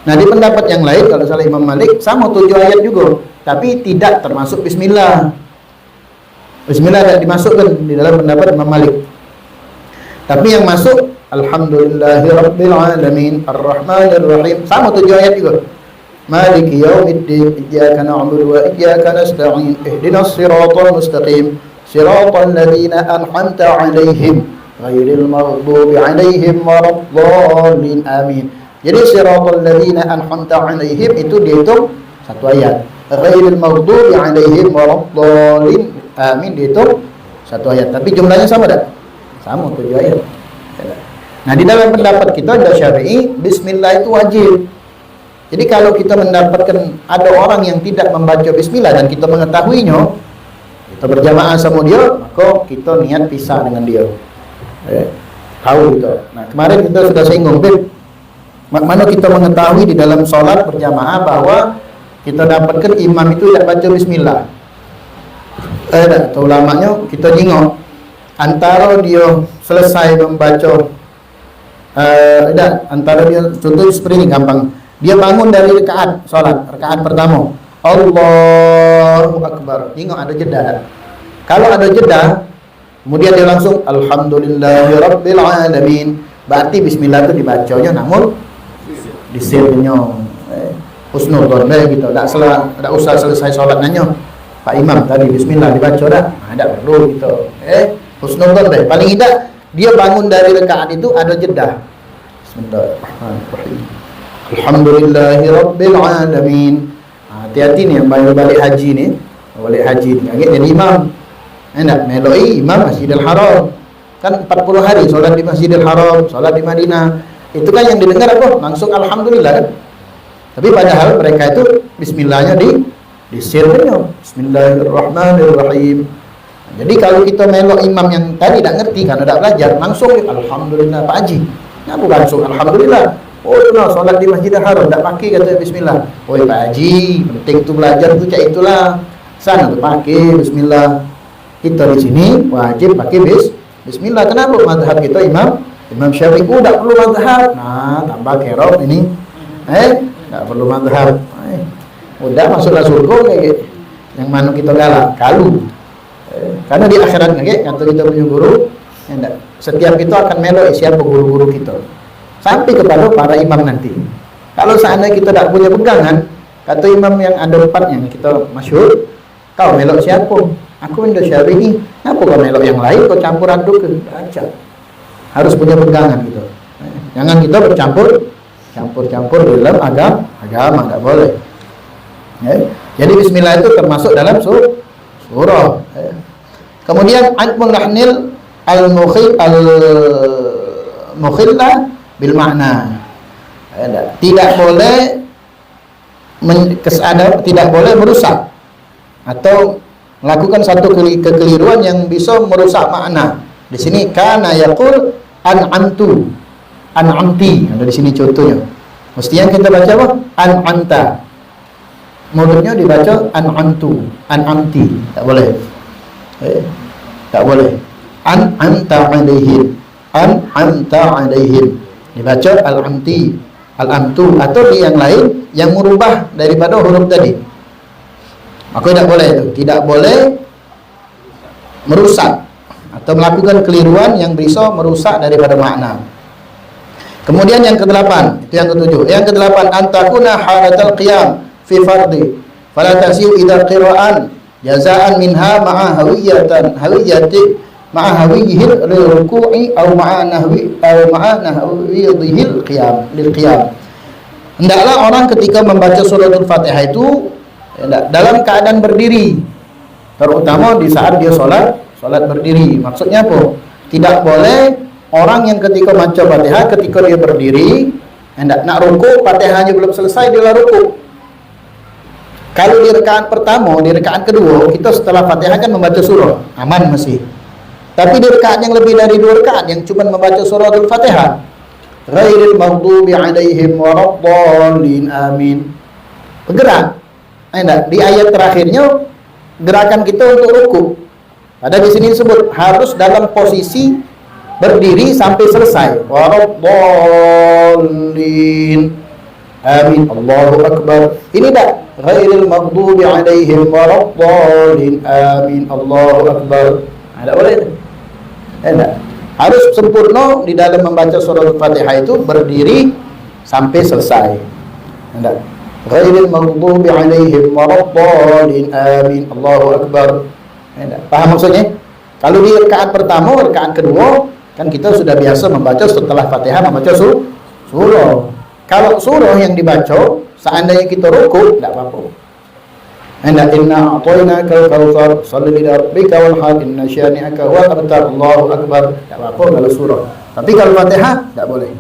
Nah, di pendapat yang lain kalau salah Imam Malik sama 7 ayat juga, tapi tidak termasuk bismillah. Bismillah tidak dimasukkan di dalam pendapat Imam Malik. Tapi yang masuk Alhamdulillahirabbil alamin arrahmanir rahim sama 7 ayat juga. Maliki yaumiddin iyyaka na'budu wa iyyaka nasta'in ihdinas siratal mustaqim siratal ladzina an'amta 'alaihim ghairil maghdubi 'alaihim waladdallin. Amin. Jadi siratal ladzina an'amta 'alaihim itu dihitung satu ayat. Ghairil maghdubi 'alaihim waladdallin. Amin dihitung satu ayat. Tapi jumlahnya sama tak? Sama 7 ayat. Nah, di dalam pendapat kita ada Syafi'i, bismillah itu wajib. Jadi kalau kita mendapatkan ada orang yang tidak membaca bismillah dan kita mengetahuinya, kita berjamaah sama dia, maka kita niat pisah dengan dia. Tahu gitu. Nah, kemarin kita sudah singgung, mana kita mengetahui di dalam sholat berjamaah bahwa kita dapatkan imam itu tidak baca bismillah. Ulamanya kita jengok antara dia selesai membaca antara dia, contoh seperti ini gampang, dia bangun dari rakaat sholat, rakaat pertama Allahu Akbar, tengok ada jeda. Kalau ada jeda kemudian dia langsung Alhamdulillahirabbil alamin, berarti bismillah itu dibacanya namun disirnya husnudon gitu, tak usah selesai sholat nanya Pak Imam tadi bismillah dibaca dah, tak perlu gitu. Husnudon deh, paling tidak dia bangun dari rakaat itu ada jeda. Bismillahirrahmanirrahim. Alhamdulillahirabbil alamin. Hati-hati nih yang balik haji nih. Balik haji ni jadi imam. Enak meloi imam Masjidil Haram. Kan 40 hari solat di Masjidil Haram, solat di Madinah. Itu kan yang didengar apa? Langsung alhamdulillah kan. Tapi padahal mereka itu bismillahnya disirnya. Bismillahirrahmanirrahim. Jadi kalau kita melok imam yang tadi tak ngerti karena tak belajar, langsung alhamdulillah Pak Haji. Kenapa langsung alhamdulillah? Oh, no, solat di Masjidil Haram tak pakai kata bismillah. Oi Pak Haji, penting tu belajar tu cak itulah. Sana tu pakai bismillah. Kita di sini wajib pakai bismillah. Kenapa mazhab kita Imam Syafi'i tak perlu mazhab. Nah, tambah kerok ini. Tak perlu mazhab. Udah masuklah surga kayak gitu. Yang mana kita galak? Kalu. Karena di akhirat kata kita punya guru, setiap kita akan melok siapa guru-guru kita sampai kepada para imam nanti. Kalau seandainya kita tak punya pegangan, kata imam yang ada 4 yang kita masyhur, kau melok siapa? Aku Indo Syafi'i. Kenapa kau melok yang lain? Kau campur aduk ke? Baca. Harus punya pegangan gitu. Jangan kita campur di dalam agama, tak boleh. Jadi bismillah itu termasuk dalam surah. Kemudian admul lahnil al-mukhillah bil makna. Tidak boleh tidak boleh merusak atau melakukan satu kekeliruan yang bisa merusak makna. Di sini kana yaqul an'amtu, an'amti. Ada di sini contohnya. Mestinya kita baca apa? An'amta. Mulutnya dibaca an'amtu, an'amti. Tak boleh. Tak boleh. An'amta 'alaihim, an'amta alaihim. Dibaca al-amti, al-amtu, atau di yang lain yang merubah daripada huruf tadi. Maka tidak boleh itu. Tidak boleh merusak atau melakukan keliruan yang bisa merusak daripada makna. Kemudian yang ke-8, itu yang ke-7. Yang ke-8, antakuna halatal qiyam fi fardhi fala tasiu idza qira'an jazaan minha ma'a hawiyati ma'a hawiyihil ruku'i aw ma'a nahwiyihil qiyam lil qiyam. Hendaklah orang ketika membaca suratul Fatihah itu dalam keadaan berdiri, terutama di saat dia salat berdiri. Maksudnya apa? Tidak boleh orang yang ketika baca Fatihah ketika dia berdiri hendak nak rukuk, Fatihahnya belum selesai dia rukuk. Kalau di rakaat pertama, di rakaat kedua, kita setelah Fatihah kan membaca surah, aman masih. Tapi di rakaat yang lebih dari 2 rakaat yang cuma membaca surah Al-Fatihah, ghairil maghdubi alaihim waraddallin amin, bergerak. Di ayat terakhirnya gerakan kita untuk ruku. Ada di sini disebut harus dalam posisi berdiri sampai selesai. Waraddallin amin, Allahu akbar. Ini dah ghairil maghdubi alaihim waraddallin amin, Allahu akbar. Ada boleh itu? Tidak. Harus sempurna di dalam membaca surah Al-Fatihah itu berdiri sampai selesai. Tidak. Ghairil maghdubi alaihim waraddallin amin, Allahu akbar. Tidak. Paham maksudnya? Kalau di rakaat pertama, rakaat kedua, kan kita sudah biasa membaca setelah Fatihah membaca surah. Kalau surah yang dibaca, seandainya kita rukuk, tidak apa-apa. Inna a'tainakal kautsar shalli li rabbika wanhar inna syani'aka huwal abtar, Allahu akbar. Tak apa-apa kalau surah. Tapi kalau Fatihah tak boleh.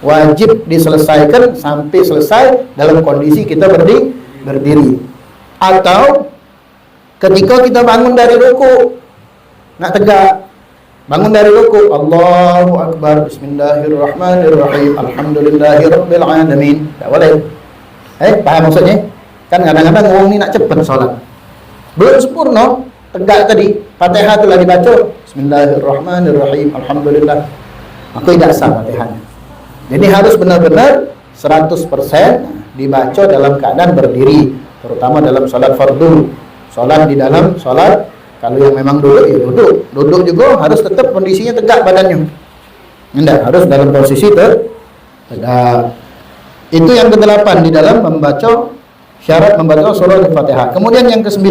Wajib diselesaikan sampai selesai dalam kondisi kita berdiri. Atau ketika kita bangun dari ruku, nak tegak, bangun dari ruku, Allahu akbar, bismillahirrahmanirrahim, alhamdulillahirabbil alamin. Tak boleh. Paham maksudnya? Kan kadang-kadang orang ni nak cepat solat, belum sempurna, tegak tadi, Fatihah telah dibaca, bismillahirrahmanirrahim, alhamdulillah, maka tidak sah Fatihahnya. Jadi harus benar-benar 100% dibaca dalam keadaan berdiri, terutama dalam solat fardu. Solat di dalam solat, kalau yang memang duduk ya duduk juga harus tetap kondisinya tegak badannya. Tidak, harus dalam posisi tegak. Itu yang ke-8 di dalam membaca, syarat membaca surah Al-Fatihah. Kemudian yang ke-9,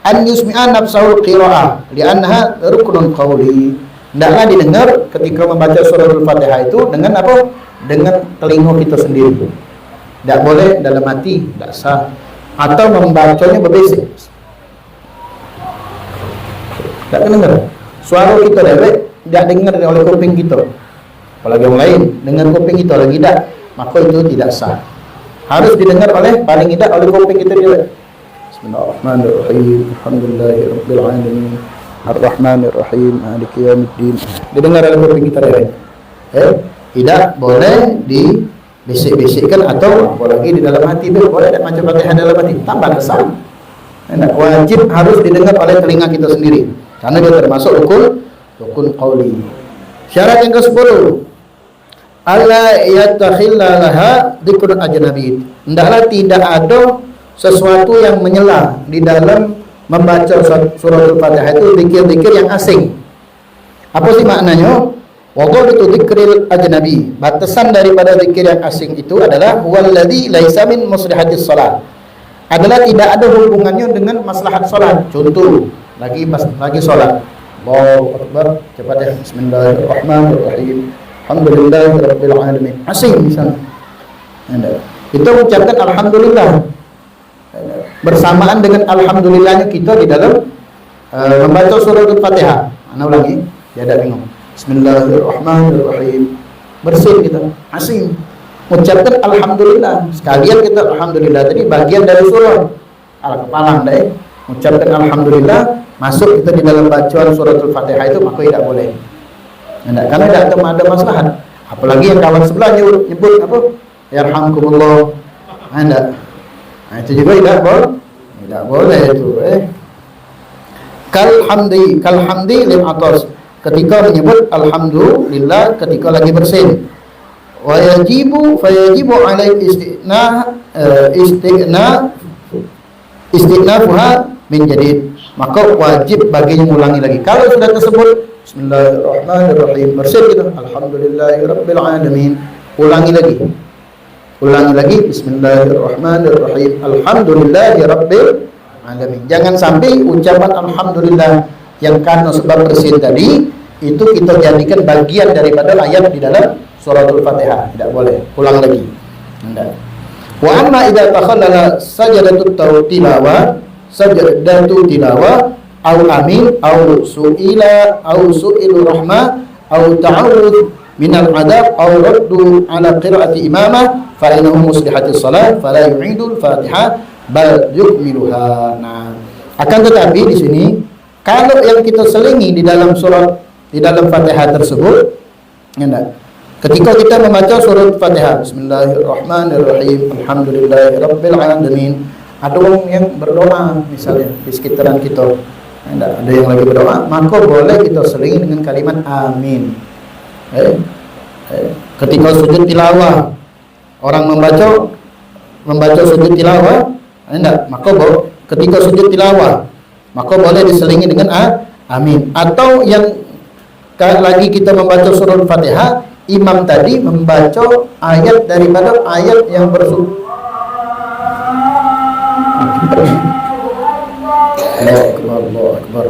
an yusmi'a nafsahu qira'ah li'annaha ruknun qawli. Hendaklah didengar ketika membaca surah Al-Fatihah itu dengan apa? Dengan telinga kita sendiri. Tidak boleh dalam hati, tidak sah. Atau membacanya berbisik. Tidak dengar. Suara kita dewek tidak dengar oleh kuping kita. Apalagi yang lain dengan kuping kita lagi tidak, maka itu tidak sah. Harus didengar oleh paling tidak oleh kuping kita dia. Bismillahirrahmanirrahim. Alhamdulillahirabbil alamin. Arrahmanirrahim. Maliki yaumiddin. Didengar oleh kuping kita dia. Tidak boleh dibisik-bisikkan atau apalagi di dalam hati. Boleh tak macam Fatihah dalam hati, tambah kesal. Wajib harus didengar oleh telinga kita sendiri. Karena dia termasuk rukun qauli. Syarat yang ke-10, alla yatakhillaha dzikrun ajnabi. Hendaklah tidak ada sesuatu yang menyela di dalam membaca surah Al-Fatihah itu zikir-zikir yang asing. Apa sih maknanya? Wadhabitu dzikril ajnabi. Batasan daripada zikir yang asing itu adalah walladzi laisa min muslihatis shalah. Adalah tidak ada hubungannya dengan maslahat salat. Contoh, lagi salat. Allahu akbar, cepat ya. Bismillahirrahmanirrahim. Alhamdulillahirabbil alamin. Asing misalnya. Kita ucapkan alhamdulillah bersamaan dengan alhamdulillahnya kita di dalam membaca surah Al-Fatihah. Ana ulangi, dia ada bingung. Bismillahirrahmanirrahim. Bersin kita, asing. Ucapkan alhamdulillah. Sekalian kita alhamdulillah tadi bagian dari surah Al-Kepalang deh. Ucapkan alhamdulillah, masuk kita di dalam bacaan surah Al-Fatihah itu maka tidak boleh. Karena tidak ada maslahat. Apalagi yang kawan sebelah nyebut apa? Yarhamkumullah. Nah, itu juga tidak boleh itu. Kalhamdi lil atas. Ketika menyebut alhamdulillah ketika lagi bersin. Wa yajibu alaihi istighnafuha min jadid. Maka wajib baginya mengulangi lagi. Kalau sudah tersebut Bismillahirrahmanirrahim, bersin kita Alhamdulillahirabbil alamin, ulangi lagi Bismillahirrahmanirrahim, Alhamdulillahirabbil alamin. Jangan sampai ucapan alhamdulillah yang karena sebab bersin tadi itu kita jadikan bagian daripada ayat di dalam suratul Fatihah. Tidak boleh, ulang lagi. Wa amma idza takhallala sajdatut tilawah au amin au su'ila au su'ilur rahmah au ta'awudz minal adab au raddu ala qiraati imamah fa innahu muslihatis salat fala yu'idul Fatihah bal yukmiluha. Nah, akan tetapi di sini Kalau yang kita selingi di dalam Fatihah tersebut, ya, ketika kita membaca surat Fatihah, Bismillahirrahmanirrahim, Alhamdulillahirabbil alamin, ada orang yang berdoa misalnya di sekitaran kita, ya, ada yang lagi berdoa, maka boleh kita selingi dengan kalimat amin. Ketika sujud tilawah, orang membaca sujud tilawah, maka ketika sujud tilawah, maka boleh diselingi dengan amin. Atau yang lagi kita membaca surah Fatihah, imam tadi membaca ayat daripada ayat yang bersumber. Allahu Akbar.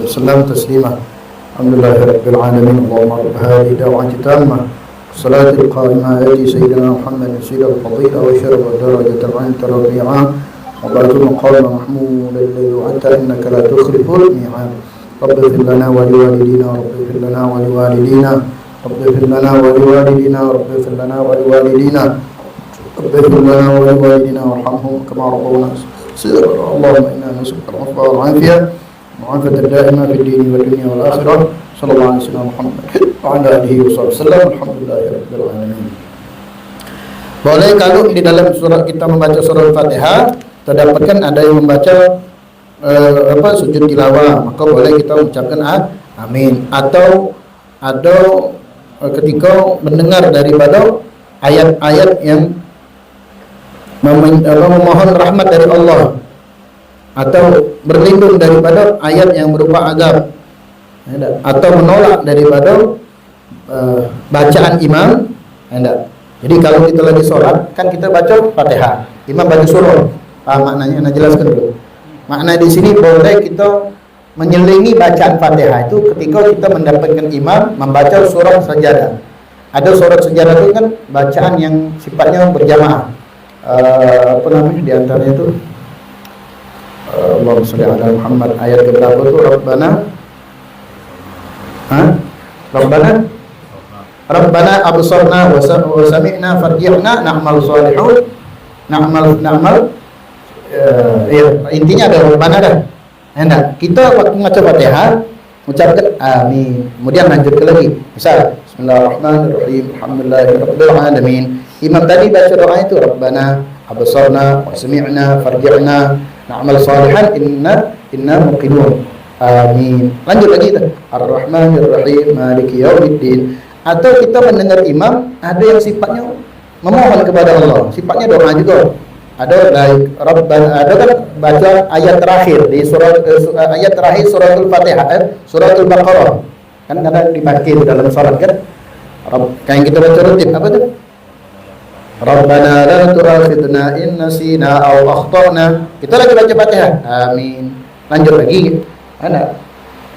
Sallallahu taslima. Alhamdulillahirabbil alamin. Allahumma rabb hadhihi da'wati tammah salati al-qa'imah ati sayyidina Muhammad sayyidil fadila wa syaraf darajatil 'inda rafi'a wa ba'dul maqam mahmud alladhi wa'ata innaka la tukhliful mi'ad. Rabbi fir lana wa liwalidina rabbi fir lana wa liwalidina rabbi fir lana wa liwalidina rabbi fir lana wa liwalidina rabbi fir lana wa liwalidina warhamhum kama rabbawna صغيرا. اللهم إنا نسألك العفو والعافية وعافية الدائمة في الدين والدنيا والآخرة. صلى الله عليه وسلم Muhammad وعلى آله وسلم. Alhamdulillahirabbil alamin. Boleh kalau di dalam surah kita membaca surah Fatihah terdapatkan ada yang membaca sujud tilawah, maka boleh kita mengucapkan amin. Atau atau ketika mendengar daripada ayat-ayat yang memohon rahmat dari Allah, atau berlindung daripada ayat yang berupa azab, atau menolak daripada bacaan imam. Jadi kalau kita lagi sholat, kan kita baca Fatihah, imam baca surah. Maknanya, Anda jelaskan dulu. Makna di sini boleh kita menyelingi bacaan Fatihah itu ketika kita mendapatkan imam membaca surah sajadah. Ada surah sajadah itu kan bacaan yang sifatnya berjamaah. Apa namanya di antaranya itu? Allahumma shalli ala Muhammad, ayat keberapa itu? Rabbana absarna wa sami'na farji'na na'mal salihun intinya ada Rabbana dah. Kita waktu membaca Fatihah ucapkan amin, kemudian lanjut ke lagi. Misal bismillahirrahmanirrahim, alhamdulillahirabbil alamin. Imam tadi baca doa itu Rabbana absarna wa sami'na farji'na na'mal salihan inna muqinun. Amin. Lanjut lagi itu Ar-Rahmanir-Rahim Maliki Yaumiddin. Atau kita mendengar imam ada yang sifatnya memohon kepada Allah, sifatnya doa juga. Ada like Rabbana, ada kan baca ayat terakhir di ayat terakhir suratul Fatihah, suratul Baqarah. Kan ada dipakai di dalam salat kan? Kayak kita baca rutin apa tuh? Rabbana la tu'akhidna in nasina aw akhtana. Kita lagi baca Fatihah. Amin. Lanjut lagi. Ada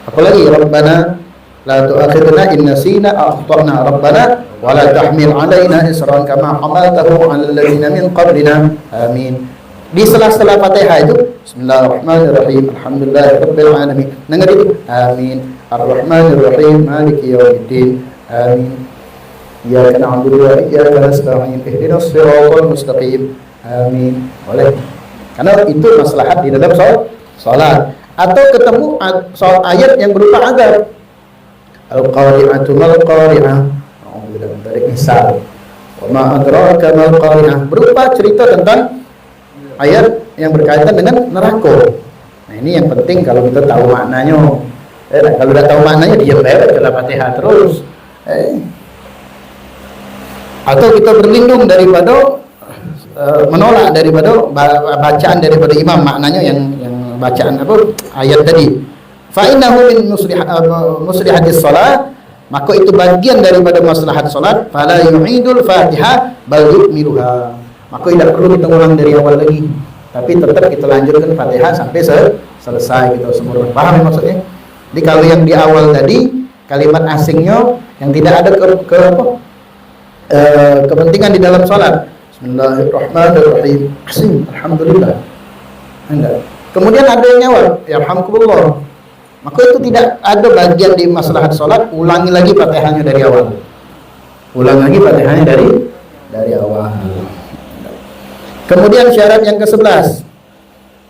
apa lagi? Rabbana la tu'akhidna in nasina aw akhtana. Rabbana wa la tahmil 'alaina isran kama hamaltahu 'alal ladzina min qablina. Amin. Di sela-sela Fatihah itu bismillahirrahmanirrahim, alhamdulillahirabbil alamin. Dengar itu? Amin. Ar-Rahmanir-Rahim Maliki Yaumiddin. Amin. Iyyaka na'budu wa iyyaka nasta'in ihdinas siratal mustaqim. Amin. Boleh. Karena itu maslahat di dalam salat. Atau ketemu ayat yang berupa azab. Al-qari'atu mal qari'ah. Dari misal. Wa ma adraka mal qari'ah. Berupa cerita tentang ayat yang berkaitan dengan neraka. Nah, ini yang penting kalau kita tahu maknanya. Kalau sudah tahu maknanya diam baik dalam Fatihah terus. Atau kita berlindung daripada menolak daripada bacaan daripada imam, maknanya yang bacaan apa ayat tadi. Fa innahu min muslihatis shalah, maka itu bagian daripada maslahat salat. Fala yu'idul Fatihah bal yukmiluha, maka tidak perlu kita ulang dari awal lagi, tapi tetap kita lanjutkan Fatihah sampai selesai kita semua. Paham maksudnya? Jadi kalau yang di awal tadi kalimat asingnya yang tidak ada kepentingan di dalam salat, bismillahirrahmanirrahim, alhamdulillah. Kemudian ada yang nyawal, yarhamkumullah, maka itu tidak ada bagian di maslahat salat. Ulangi lagi Fatihahnya dari awal. Ulangi lagi Fatihahnya dari awal. Kemudian syarat yang ke-11.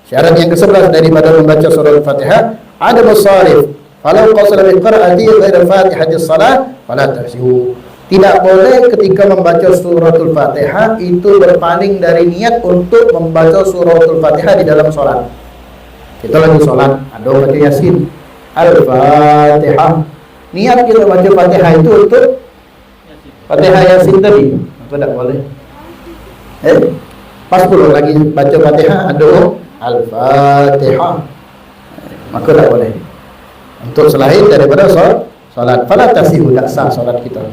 Syarat yang ke-11 daripada membaca surah Al-Fatihah ada musarif. Falau qasara bi qira'ati ghair al-Fatihati shalah fala tahsihu. Tidak boleh ketika membaca suratul Fatihah itu berpaling dari niat untuk membaca suratul Fatihah di dalam sholat. Kita lagi sholat, ada baca Yasin, Al-Fatihah. Niat kita baca Fatihah itu untuk Fatihah Yasin tadi. Apa tidak boleh? Pas pulang lagi baca Fatihah, ada Al-Fatihah. Maka tidak boleh. Untuk selain daripada sholat, fala tasihu, tak sah sholat kita.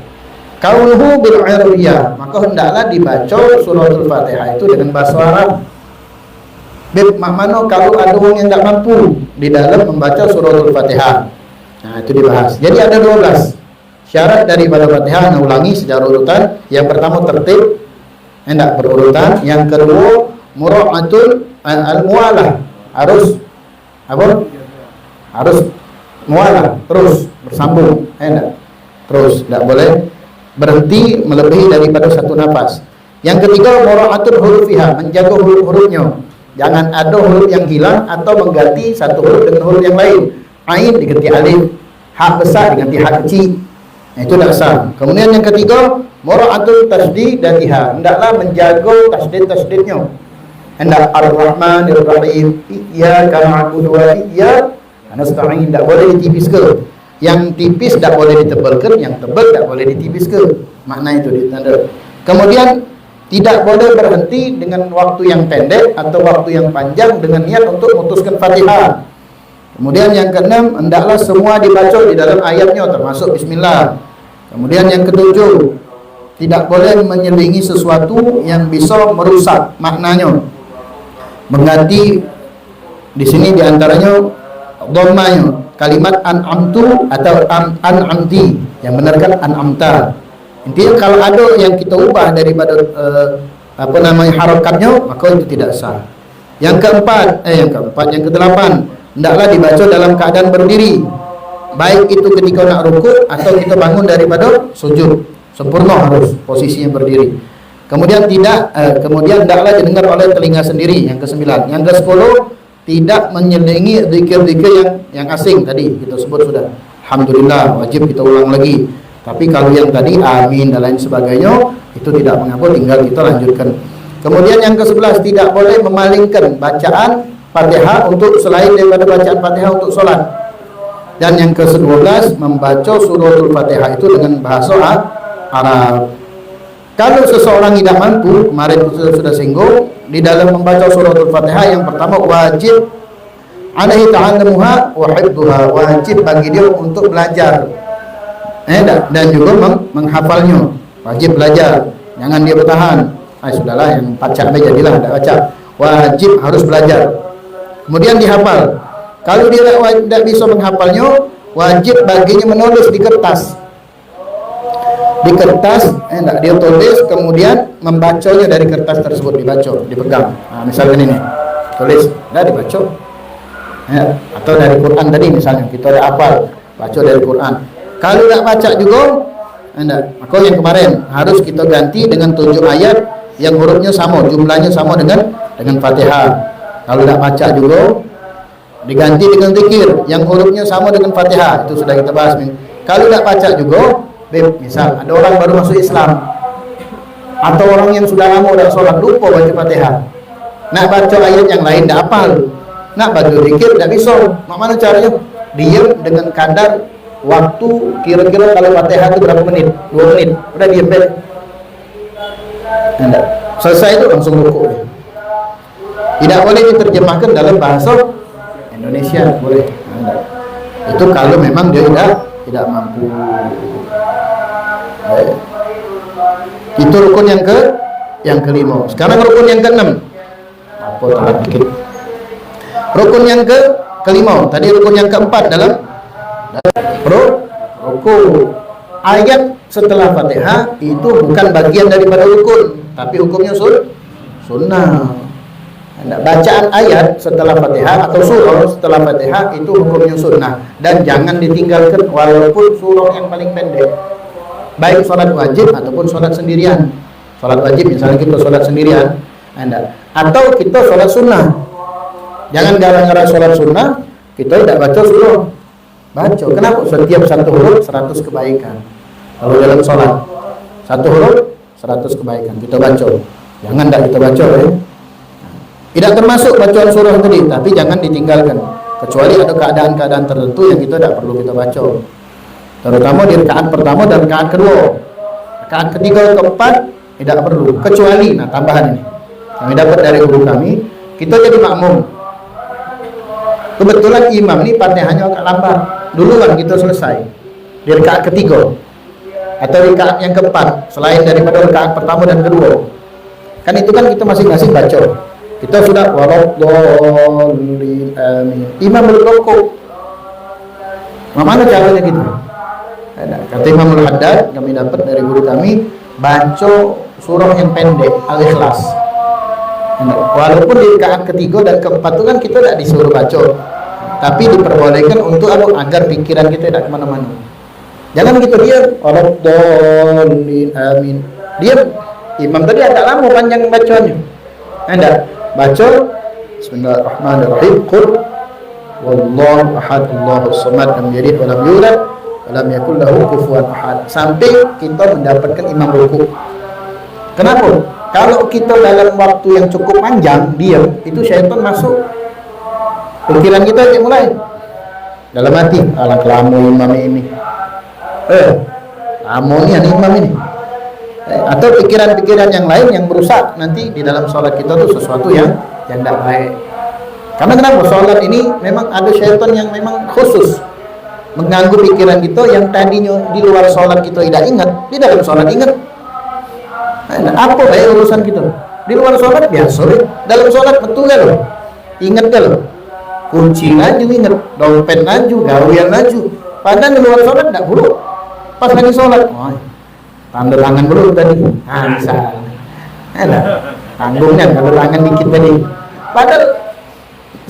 Kaunuhu bil Arabiyah, maka hendaklah dibaca suratul Fatihah itu dengan bahasa Arab. Mana kalau ada orang yang tidak mampu di dalam membaca suratul Fatihah. Nah, itu dibahas. Jadi ada 12 syarat daripada Fatihah. Nah, ulangi secara urutan. Yang pertama tertib, hendak berurutan. Yang kedua mura'atul al-muwalah, harus apa? Harus muwalah, terus bersambung. Hendak terus, tidak boleh berhenti melebihi daripada satu nafas. Yang ketiga mura'atul hurufiha, menjaga huruf-hurufnya. Jangan ada huruf yang hilang atau mengganti satu huruf dengan huruf yang lain. Ain diganti alif, hak besar diganti hak kecil. Nah, itu tidak sah. Kemudian yang ketiga mura'atul tasdidatiha, hendaklah menjaga tasdid-tasdidnya. Hendak Ar-Rahmanir-Rahim, iyyaka na'budu wa iyyaka nasta'in, tidak boleh ditipis ke. Yang tipis tak boleh ditebalkan, yang tebal tak boleh ditipiskan. Makna itu ditanda. Kemudian tidak boleh berhenti dengan waktu yang pendek atau waktu yang panjang dengan niat untuk memutuskan Fatihah. Kemudian yang keenam, hendaklah semua dibaca di dalam ayatnya termasuk bismillah. Kemudian yang ketujuh, tidak boleh menyelingi sesuatu yang bisa merusak maknanya. Mengganti di sini diantaranya dhammanya kalimat an'amtu atau an'amti, yang benar kan an'amta. Intinya kalau ada yang kita ubah daripada harokatnya, maka itu tidak sah. Yang keempat, yang kedelapan, hendaklah dibaca dalam keadaan berdiri, baik itu ketika nak rukuk atau kita bangun daripada sujud, sempurna harus posisinya berdiri. Kemudian kemudian hendaklah didengar oleh telinga sendiri. Yang kesembilan. Yang kesepuluh, tidak menyelingi zikir-zikir yang asing tadi kita sebut sudah. Alhamdulillah wajib kita ulang lagi. Tapi kalau yang tadi amin dan lain sebagainya itu tidak mengapa, tinggal kita lanjutkan. Kemudian yang ke-11, tidak boleh memalingkan bacaan Fatihah untuk selain daripada bacaan Fatihah untuk solat. Dan yang ke-12, membaca suratul Fatihah itu dengan bahasa Arab. Kalau seseorang tidak mampu, kemarin sudah singgung, di dalam membaca suratul Fatihah yang pertama wajib alaihi ta'allamuha wa hifdhuha, wajib bagi dia untuk belajar dan juga menghafalnya. Wajib belajar, jangan dia bertahan. Sudahlah, yang baca aja jadilah, tidak baca. Wajib harus belajar. Kemudian dihafal. Kalau dia tidak bisa menghafalnya, wajib baginya menulis di kertas. Di kertas, dia tulis, kemudian membacanya dari kertas tersebut, dibaca, dipegang. Nah, misalnya ini, tulis, dibaca. Atau dari Quran tadi misalnya, kita ada hafal, baca dari Quran. Kalau tidak baca juga, maka yang kemarin harus kita ganti dengan 7 ayat yang hurufnya sama, jumlahnya sama dengan Fatihah. Kalau tidak baca juga, diganti dengan zikir yang hurufnya sama dengan Fatihah. Itu sudah kita bahas. Kalau tidak baca juga, misal ada orang baru masuk Islam atau orang yang sudah lama tidak sholat, lupa baca Fatihah, nak baca ayat yang lain tidak hafal, nak baca zikir tidak bisa. Mana caranya? Diam dengan kadar waktu, kira-kira kalau Fatihah itu berapa menit? 2 menit, udah diam balik. Selesai itu langsung rukuk. Tidak boleh diterjemahkan dalam bahasa Indonesia, boleh. Itu kalau memang dia tidak mampu. Itu rukun yang kelima. Sekarang rukun yang keenam. Apa telat dikit. Rukun yang kelima. Tadi rukun yang keempat dalam rukun. Ayat setelah Fatihah itu bukan bagian daripada rukun, tapi hukumnya sunnah. Bacaan ayat setelah Fatihah atau surah setelah Fatihah itu hukumnya sunnah dan jangan ditinggalkan walaupun surah yang paling pendek. Baik sholat wajib ataupun sholat sendirian. Sholat wajib misalnya kita sholat sendirian, atau kita sholat sunnah. Jangan gara-gara sholat sunnah kita tidak baca surah. Baca. Kenapa? Setiap satu huruf 100 kebaikan. Kalau dalam sholat satu huruf 100 kebaikan kita baca. Jangan tidak kita baca ya. Tidak termasuk bacaan surah tadi, tapi jangan ditinggalkan. Kecuali ada keadaan-keadaan tertentu yang kita tidak perlu kita baca. Terutama di rakaat pertama dan rakaat kedua. Rakaat ketiga dan keempat tidak perlu. Kecuali, tambahan ini kami dapat dari guru kami, kita jadi makmum. Kebetulan imam ini Fatihahnya agak lambat. Duluan kita selesai di rakaat ketiga atau rakaat yang keempat, selain daripada rakaat pertama dan kedua. Kan itu kan kita masing-masing baca. Kita sudah waladhdallin amin. Imam belum rukuk. Mana caranya gitu? Kata Imam Al-Haddad, kami dapat dari guru kami, baca surah yang pendek, Al-Ikhlas. Walaupun di rakaat ketiga dan keempat itu kan kita tidak disuruh baca, tapi diperbolehkan untuk agar pikiran kita tidak kemana-mana. Jangan gitu diam, waladhdallin amin. Diam. Imam tadi agak lama panjang bacanya. Baca Bismillahirrahmanirrahim. Qul wallahu ahad, Allahus samad, lam yalid wa lam yulad wa lam yakul lahu kufuwan ahad, sampai kita mendapatkan imam rukuk. Kenapa? Kalau kita dalam waktu yang cukup panjang diam, itu syaitan masuk. Pikiran kita mulai dalam hati, alang kelamu imam ini, kamu nih imam ini, atau pikiran-pikiran yang lain yang merusak nanti di dalam sholat kita tuh sesuatu yang tidak baik. Karena kenapa? Sholat ini memang ada syaitan yang memang khusus mengganggu pikiran kita yang tadinya di luar sholat kita tidak ingat, di dalam sholat ingat. Apa baik urusan kita? Di luar sholat biasa, dalam sholat betul kan loh, ingat kan loh, kunci laju ingat, dompet laju, gawian laju. Padahal di luar sholat tidak buruk. Pas lagi sholat, tanda tangan dulu tadi, misalnya, tanggungnya tanda tangan dikit tadi. Padahal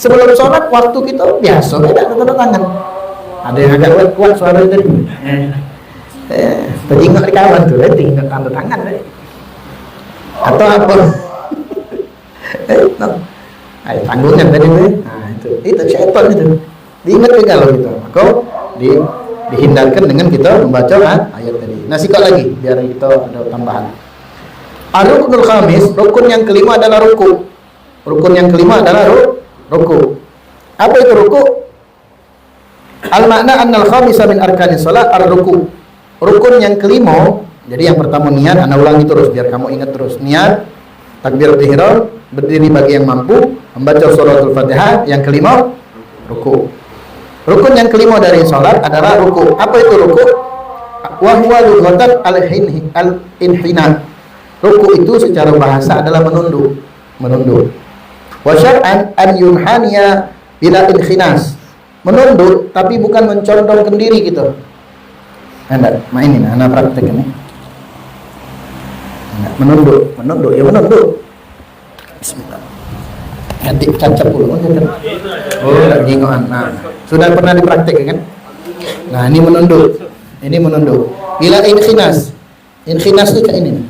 sebelum sholat waktu kita biasa tidak ada tanda tangan. Ada yang agak kuat suara tadi. Tadi ingat kawan tuh, tinggal tanda tangan tadi. Atau apa? Tanggungnya tadi tuh. Nah, itu syaitan itu. Diingat kalau gitu. Maka dihindarkan dengan kita membaca ayat tadi. Nah, sikap lagi biar kita ada tambahan. Ar-rukunul khamis, rukun yang kelima adalah ruku. Rukun yang kelima adalah ruku. Apa itu ruku? Al-makna annal khamisa min arkanis shalah ar-ruku. Rukun yang kelima, jadi yang pertama niat, ana ulangi terus biar kamu ingat terus. Niat, takbiratul ihram, berdiri bagi yang mampu, membaca suratul Fatihah. Yang kelima, ruku. Rukun yang kelima dari salat adalah ruku. Apa itu ruku? Wa huwa lughatan al-inhina. Ruku itu secara bahasa adalah menunduk. Wa syar'an an yunhaniya bila inhinas. Menunduk tapi bukan mencondongkan diri gitu. Anda mainin, anak praktek ini. Menunduk, ya menunduk. Bismillah. Nanti cacat dulu. Oh, gingoan. Nah, sudah pernah dipraktek kan? Nah, ini menunduk. Bila inhinas itu kayak ini.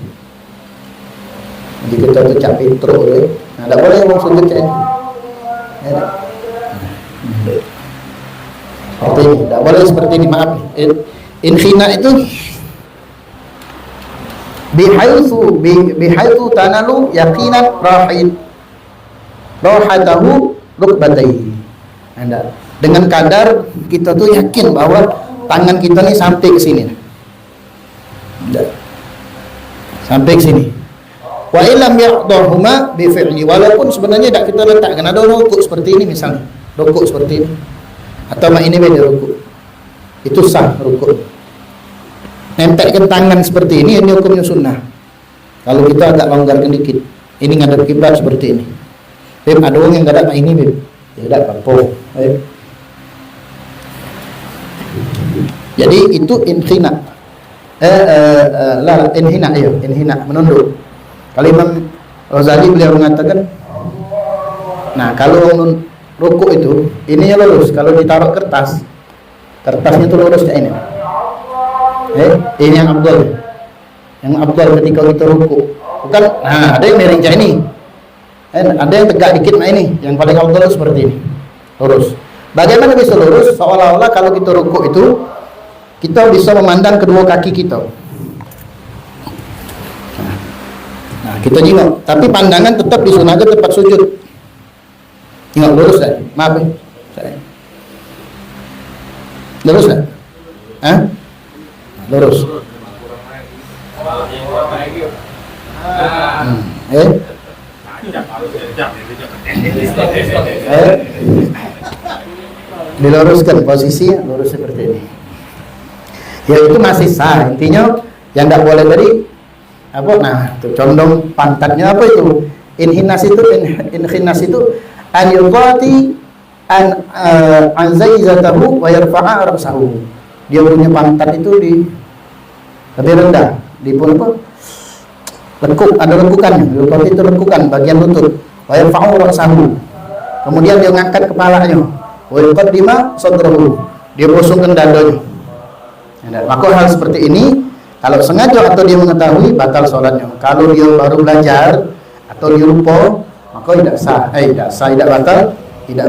Jadi kita tuh cap intro ya. Nah, tidak boleh ngomong sudut kayak ini. Seperti ini, tidak boleh seperti ini, maaf nih. Inhina itu bihaitsu tanalu yaqinan rahatahu rukbatayhi. Anda dengan kadar kita tuh yakin bahwa tangan kita nih sampai ke sini. Sampai ke sini. Wa illam yaqdahuma bi fi'li, walaupun sebenarnya tidak kita letakkan, ada rukuk seperti ini misalnya. Rukuk seperti ini. Atau ini beda rukuk. Itu sah rukuk. Nempelkan tangan seperti ini hukumnya sunnah. Kalau kita agak longgarkan dikit, ini ngadep kiblat seperti ini. Beb, ada orang yang ngadep ini, beb. Ya udah apa-apa. Jadi itu inhina. Inhina menunduk. Kalau Imam Ghazali beliau mengatakan, nah kalau rukuk itu ininya lurus. Kalau ditaruh kertasnya itu lurus kayak ini. Ini yang abdul. Yang abdul ketika kita rukuk. Bukan, nah ada yang miring kayak ini. Ada yang tegak dikit, nah ini yang paling abdul seperti ini. Lurus. Bagaimana bisa lurus? Seolah-olah kalau kita rukuk itu kita bisa memandang kedua kaki kita. Nah, kita jengok, tapi pandangan tetap disunahkan tempat sujud. Jengok lurus kan? Maaf ya. Lurus kan? Lurus. Diluruskan posisi, lurus seperti ini. Ya itu masih sah. Intinya yang tidak boleh tadi apa? Nah, tuh condong pantatnya apa itu? Inhinas itu an yuqati an zaizatahu wa yarfa'a ra'sahu. Dia punya pantat itu lebih rendah, di pun apa? Lekuk, ada lekukannya. Lekuk itu lekukan bagian lutut. Wa yarfa'u ra'sahu. Kemudian dia ngangkat kepalanya. Wa yuqaddima sadrahu. Dia bosongkan dadanya. Maka hal seperti ini kalau sengaja atau dia mengetahui batal sholatnya. Kalau dia baru belajar atau dia lupa, maka tidak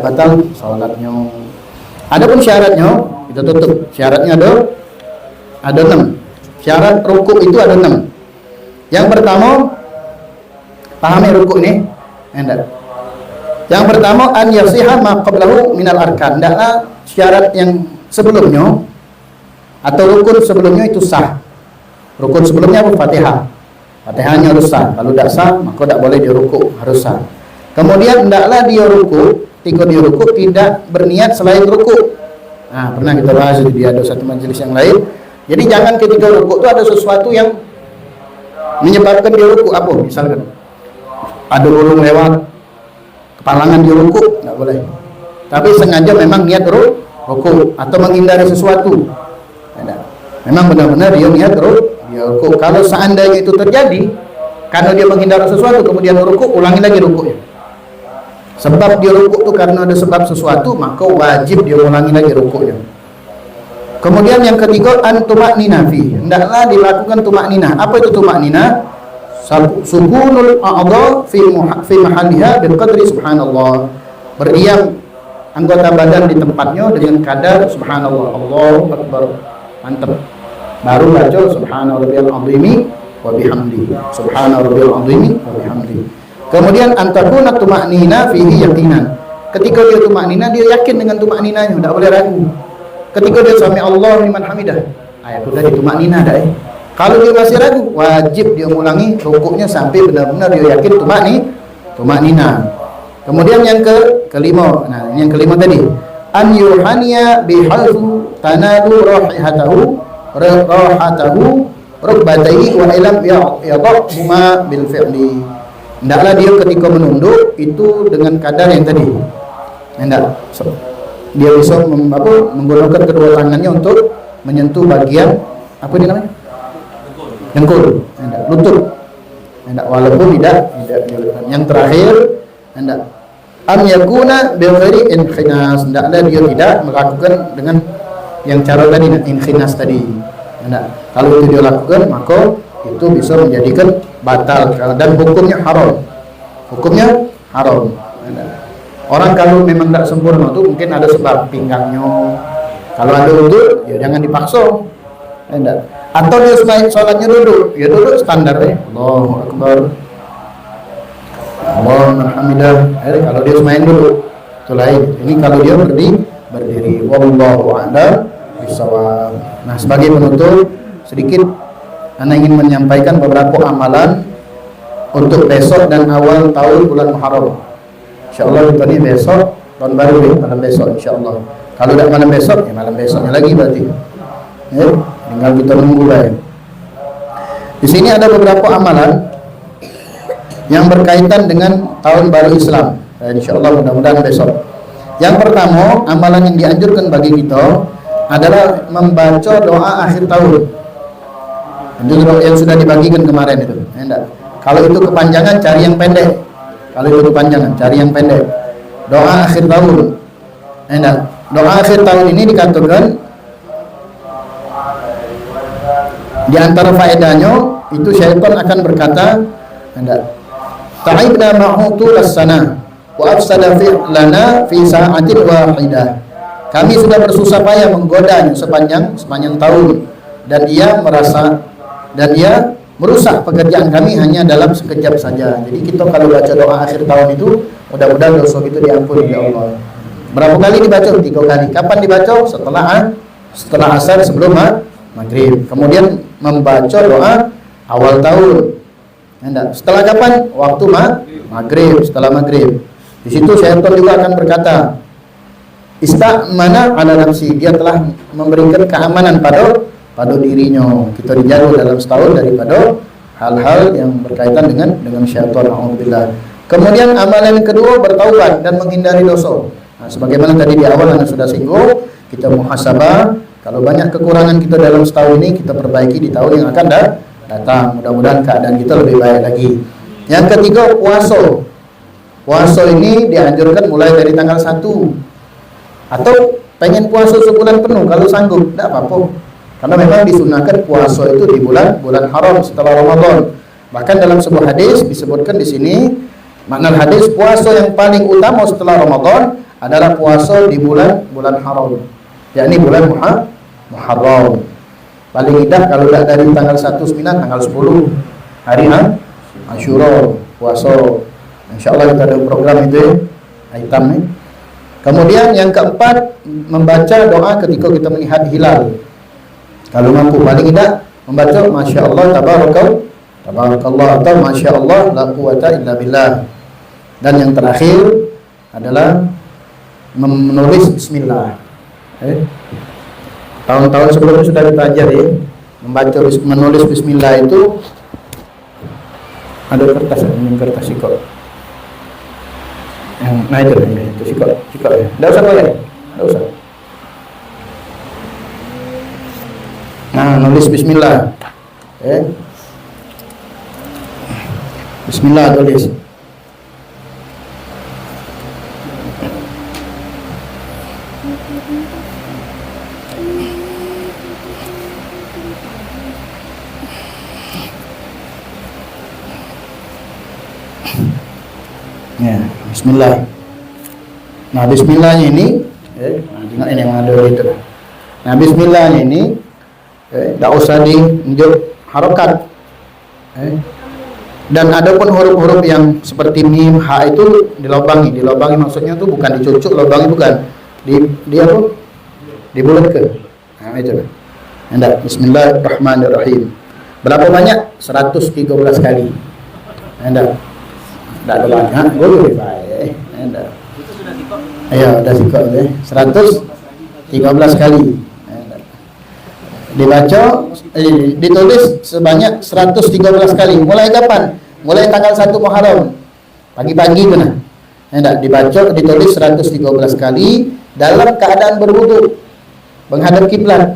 batal sholatnya. Adapun syaratnya kita tutup. Syaratnya ada 6. Syarat rukuk itu ada 6. Yang pertama, pahami rukuk nih. Yang pertama an yasiha ma qablahu minal arkan. Hendaklah syarat yang sebelumnya atau rukun sebelumnya itu sah. Rukun sebelumnya apa? Fatihah. Fatihahnya harus sah. Kalau tidak sah, maka tidak boleh dia rukuk, harus sah. Kemudian hendaklah dia rukuk, ketika dia rukuk tidak berniat selain rukuk. Nah, pernah kita bahas itu, dia ada satu majelis yang lain. Jadi jangan ketika rukuk itu ada sesuatu yang menyebabkan dia rukuk. Apa? Misalkan ada ulung lewat, kepalangan dia rukuk, tidak boleh. Tapi sengaja memang niat rukuk atau menghindari sesuatu. Memang benar-benar dia niat rukuk. Kalau seandainya itu terjadi karena dia menghindari sesuatu kemudian rukuk, ulangi lagi rukuknya. Sebab dia rukuk itu karena ada sebab sesuatu, maka wajib dia ulangi lagi rukuknya. Kemudian yang ketiga, tumakninah fi. Hendaklah dilakukan tumakninah. Apa itu tumakninah? Sukunul a'dha fi mahalliha bil qadri subhanallah. Berdiam anggota badan di tempatnya dengan kadar subhanallah. Allahu akbar. Mantap. Baru baca subhana rabbiyal azimi wa bihamdi. Subhana rabbiyal azimi wa bihamdi. Kemudian antakuna tumakninah fihi yaqinan. Ketika dia tumakninah, dia yakin dengan tumakninahnya, tidak boleh ragu. Ketika dia sami Allah liman hamidah, itu tadi tumakninah dah. Kalau dia masih ragu, wajib dia ulangi rukuknya sampai benar-benar dia yakin tumakninah. Kemudian yang kelima, nah yang kelima tadi, an yuhaniya bihalfu tanalu rahatahu rukbatayhi wa ilam yadhuma bil fi'li. Hendaklah dia ketika menunduk itu dengan kadar yang tadi. Hendak dia bisa menggunakan kedua tangannya untuk menyentuh bagian apa ini namanya? Dengkul. Hendak lutut. Hendak walaupun tidak. Yang terakhir hendak am yakuna bi ghairi inkhinas. Hendaklah dia tidak melakukan dengan yang cara tadi inkhinas tadi. Hendak kalau itu dia lakukan maka itu bisa menjadikan batal dan hukumnya haram. Hukumnya haram. Orang kalau memang tidak sempurna itu mungkin ada sebab pinggangnya. Kalau ada lutut, ya jangan dipaksa. Atau dia sholatnya duduk, ya duduk standar ya. Allahu akbar. Allahu hamidah. Kalau dia semain duduk, itu lain. Ini kalau dia berdiri. Wallahu a'lam bishawab. Nah, sebagai penutup sedikit Anda ingin menyampaikan beberapa amalan untuk besok dan awal tahun bulan Muharram. InsyaAllah kita ini besok, tahun baru ya, malam besok insyaAllah. Kalau tidak malam besok, ya malam besoknya lagi berarti. Ya, tinggal kita nunggu lah ya. Di sini ada beberapa amalan yang berkaitan dengan tahun baru Islam. InsyaAllah mudah-mudahan besok. Yang pertama, amalan yang dianjurkan bagi kita adalah membaca doa akhir tahun. Itu yang sudah dibagikan kemarin itu. Enggak. Kalau itu kepanjangan cari yang pendek. Kalau itu kepanjangan cari yang pendek. Doa akhir tahun. Enggak. Doa akhir tahun ini dikatakan di antara faedahnya itu syaitan akan berkata, enggak. Ta'ibna ma'utu las-sana wa afsada fi'lana fi sa'atin wahidah. Kami sudah bersusah payah menggodanya sepanjang tahun dan dia merusak pekerjaan kami hanya dalam sekejap saja. Jadi kita kalau baca doa akhir tahun itu mudah-mudahan dosa kita diampuni ya Allah. Berapa kali dibaca? 3 kali. Kapan dibaca? Setelah asar sebelum maghrib. Kemudian membaca doa awal tahun. Setelah kapan? Waktu maghrib. Setelah maghrib. Di situ syaitan juga akan berkata, istamana ala nafsi, dia telah memberikan keamanan pada dirinya. Kita dijaga dalam setahun daripada hal-hal yang berkaitan dengan syaitan. Alhamdulillah. Kemudian amalan kedua, bertaubat dan menghindari dosa. Nah, sebagaimana tadi di awal Anda sudah singgung, kita muhasabah. Kalau banyak kekurangan kita dalam setahun ini, kita perbaiki di tahun yang akan datang. Mudah-mudahan keadaan kita lebih baik lagi. Yang ketiga, puasa. Puasa ini dianjurkan mulai dari tanggal 1. Atau pengen puasa sebulan penuh kalau sanggup, tidak apa-apa. Karena memang disunahkan puasa itu di bulan haram setelah Ramadan. Bahkan dalam sebuah hadis disebutkan di sini, makna hadis puasa yang paling utama setelah Ramadan adalah puasa di bulan haram, yakni bulan Muharram. Paling tidak kalau tidak dari tanggal 1 tanggal 10 hari Asyura puasa. Insyaallah kita ada program itu ya, item nih. Kemudian yang keempat, membaca doa ketika kita melihat hilal. Kalau mampu, paling tidak membaca Masya Allah tabarakallah atau Masya Allah la quwata illa billah. Dan yang terakhir adalah menulis bismillah. Tahun-tahun sebelumnya sudah kita ajari menulis bismillah itu. Ada kertas, ini kertas sikot. Nah itu sikot ya. Tidak usah boleh, tidak usah. Nah, nulis bismillah. Bismillah tulis. Ya, bismillah. Nah, bismillahnya ini tengok ini yang ada itu. Nah, bismillahnya ini tidak usah diunjuk harokat. Dan ada pun huruf-huruf yang seperti mim, ha itu dilobangi. Dilobangi maksudnya tuh bukan dicucuk, lobangi bukan. Dia apa? Dibulatkan. Nah, itu. Anda bismillahirrahmanirrahim. Berapa banyak? 113 kali. Anda tidak ada banyak, boleh baik. Anda. Ayo, udah sikot ya. 113 kali. Dibaca, ditulis sebanyak 113 kali. Mulai kapan? Mulai tanggal 1 Muharram. Pagi-pagi benar. Hendak dibaca, ditulis 113 kali dalam keadaan berwudu, menghadap kiblat.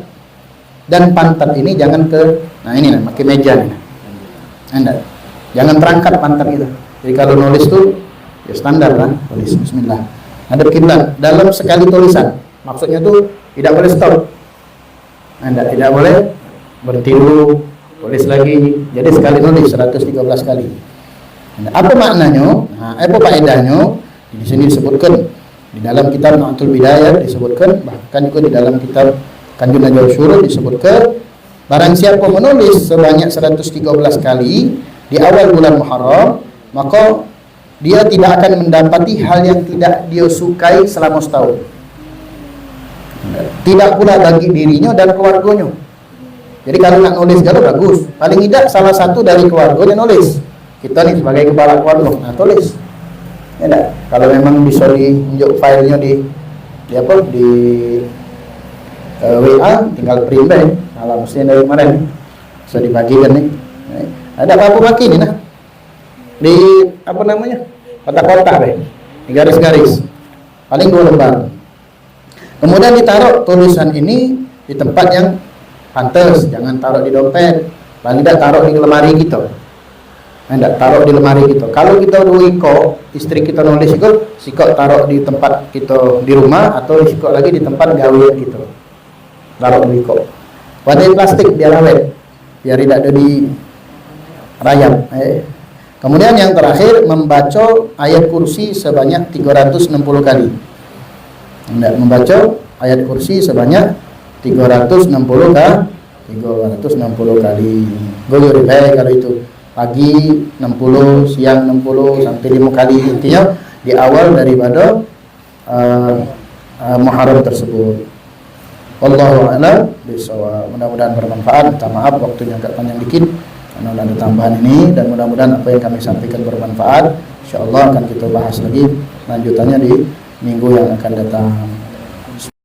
Dan pantat ini jangan ke, nah ini nah, pakai meja nih. Hendak. Jangan terangkat pantat kita. Jadi kalau nulis tuh ya standar lah, tulis bismillah. Hadap kiblat dalam sekali tulisan. Maksudnya tuh tidak boleh stop. Anda tidak boleh berhenti dulu, tulis lagi. Jadi sekali nulis 113 kali. Apa maknanya? Nah, apa faedahnya? Di sini disebutkan di dalam kitab Nu'atul Bidayah disebutkan, bahkan juga di dalam kitab Kanjun Najwa Syurut disebutkan, barang siapa menulis sebanyak 113 kali di awal bulan Muharram, maka dia tidak akan mendapati hal yang tidak dia sukai selama setahun. Tidak pula bagi dirinya dan keluarganya. Jadi kalau nak nulis kalau bagus, paling tidak salah satu dari keluarganya nulis. Kita nih sebagai kepala keluarga, nah tulis. Ya enggak? Kalau memang bisa diunjuk filenya di WA, tinggal print deh. Kalau mestinya dari kemarin bisa dibagikan nih. Ada apa-apa lagi nih nah? Di apa namanya? Kotak-kotak deh. Di garis-garis. Paling 2 lembar. Kemudian ditaruh tulisan ini di tempat yang pantas, jangan taruh di dompet. Paling tidak taruh di lemari kita. Tidak taruh di lemari kita. Kalau kita iko, istri kita nulis sikot taruh di tempat kita di rumah atau sikot lagi di tempat gawean kita. Taruh di iko. Wadah plastik biar awet, biar tidak ada di rayap. Kemudian yang terakhir membaca ayat kursi sebanyak 360 kali. Hendak membaca ayat kursi sebanyak 360 kali. Boleh baik kalau itu pagi 60, siang 60 sampai 5 kali, intinya di awal daripada Muharram tersebut. Wallahu a'lam bishawab. Mudah-mudahan bermanfaat. Minta maaf waktunya agak panjang dikit karena ada tambahan ini, dan mudah-mudahan apa yang kami sampaikan bermanfaat. Insyaallah akan kita bahas lagi lanjutannya di minggu yang akan datang.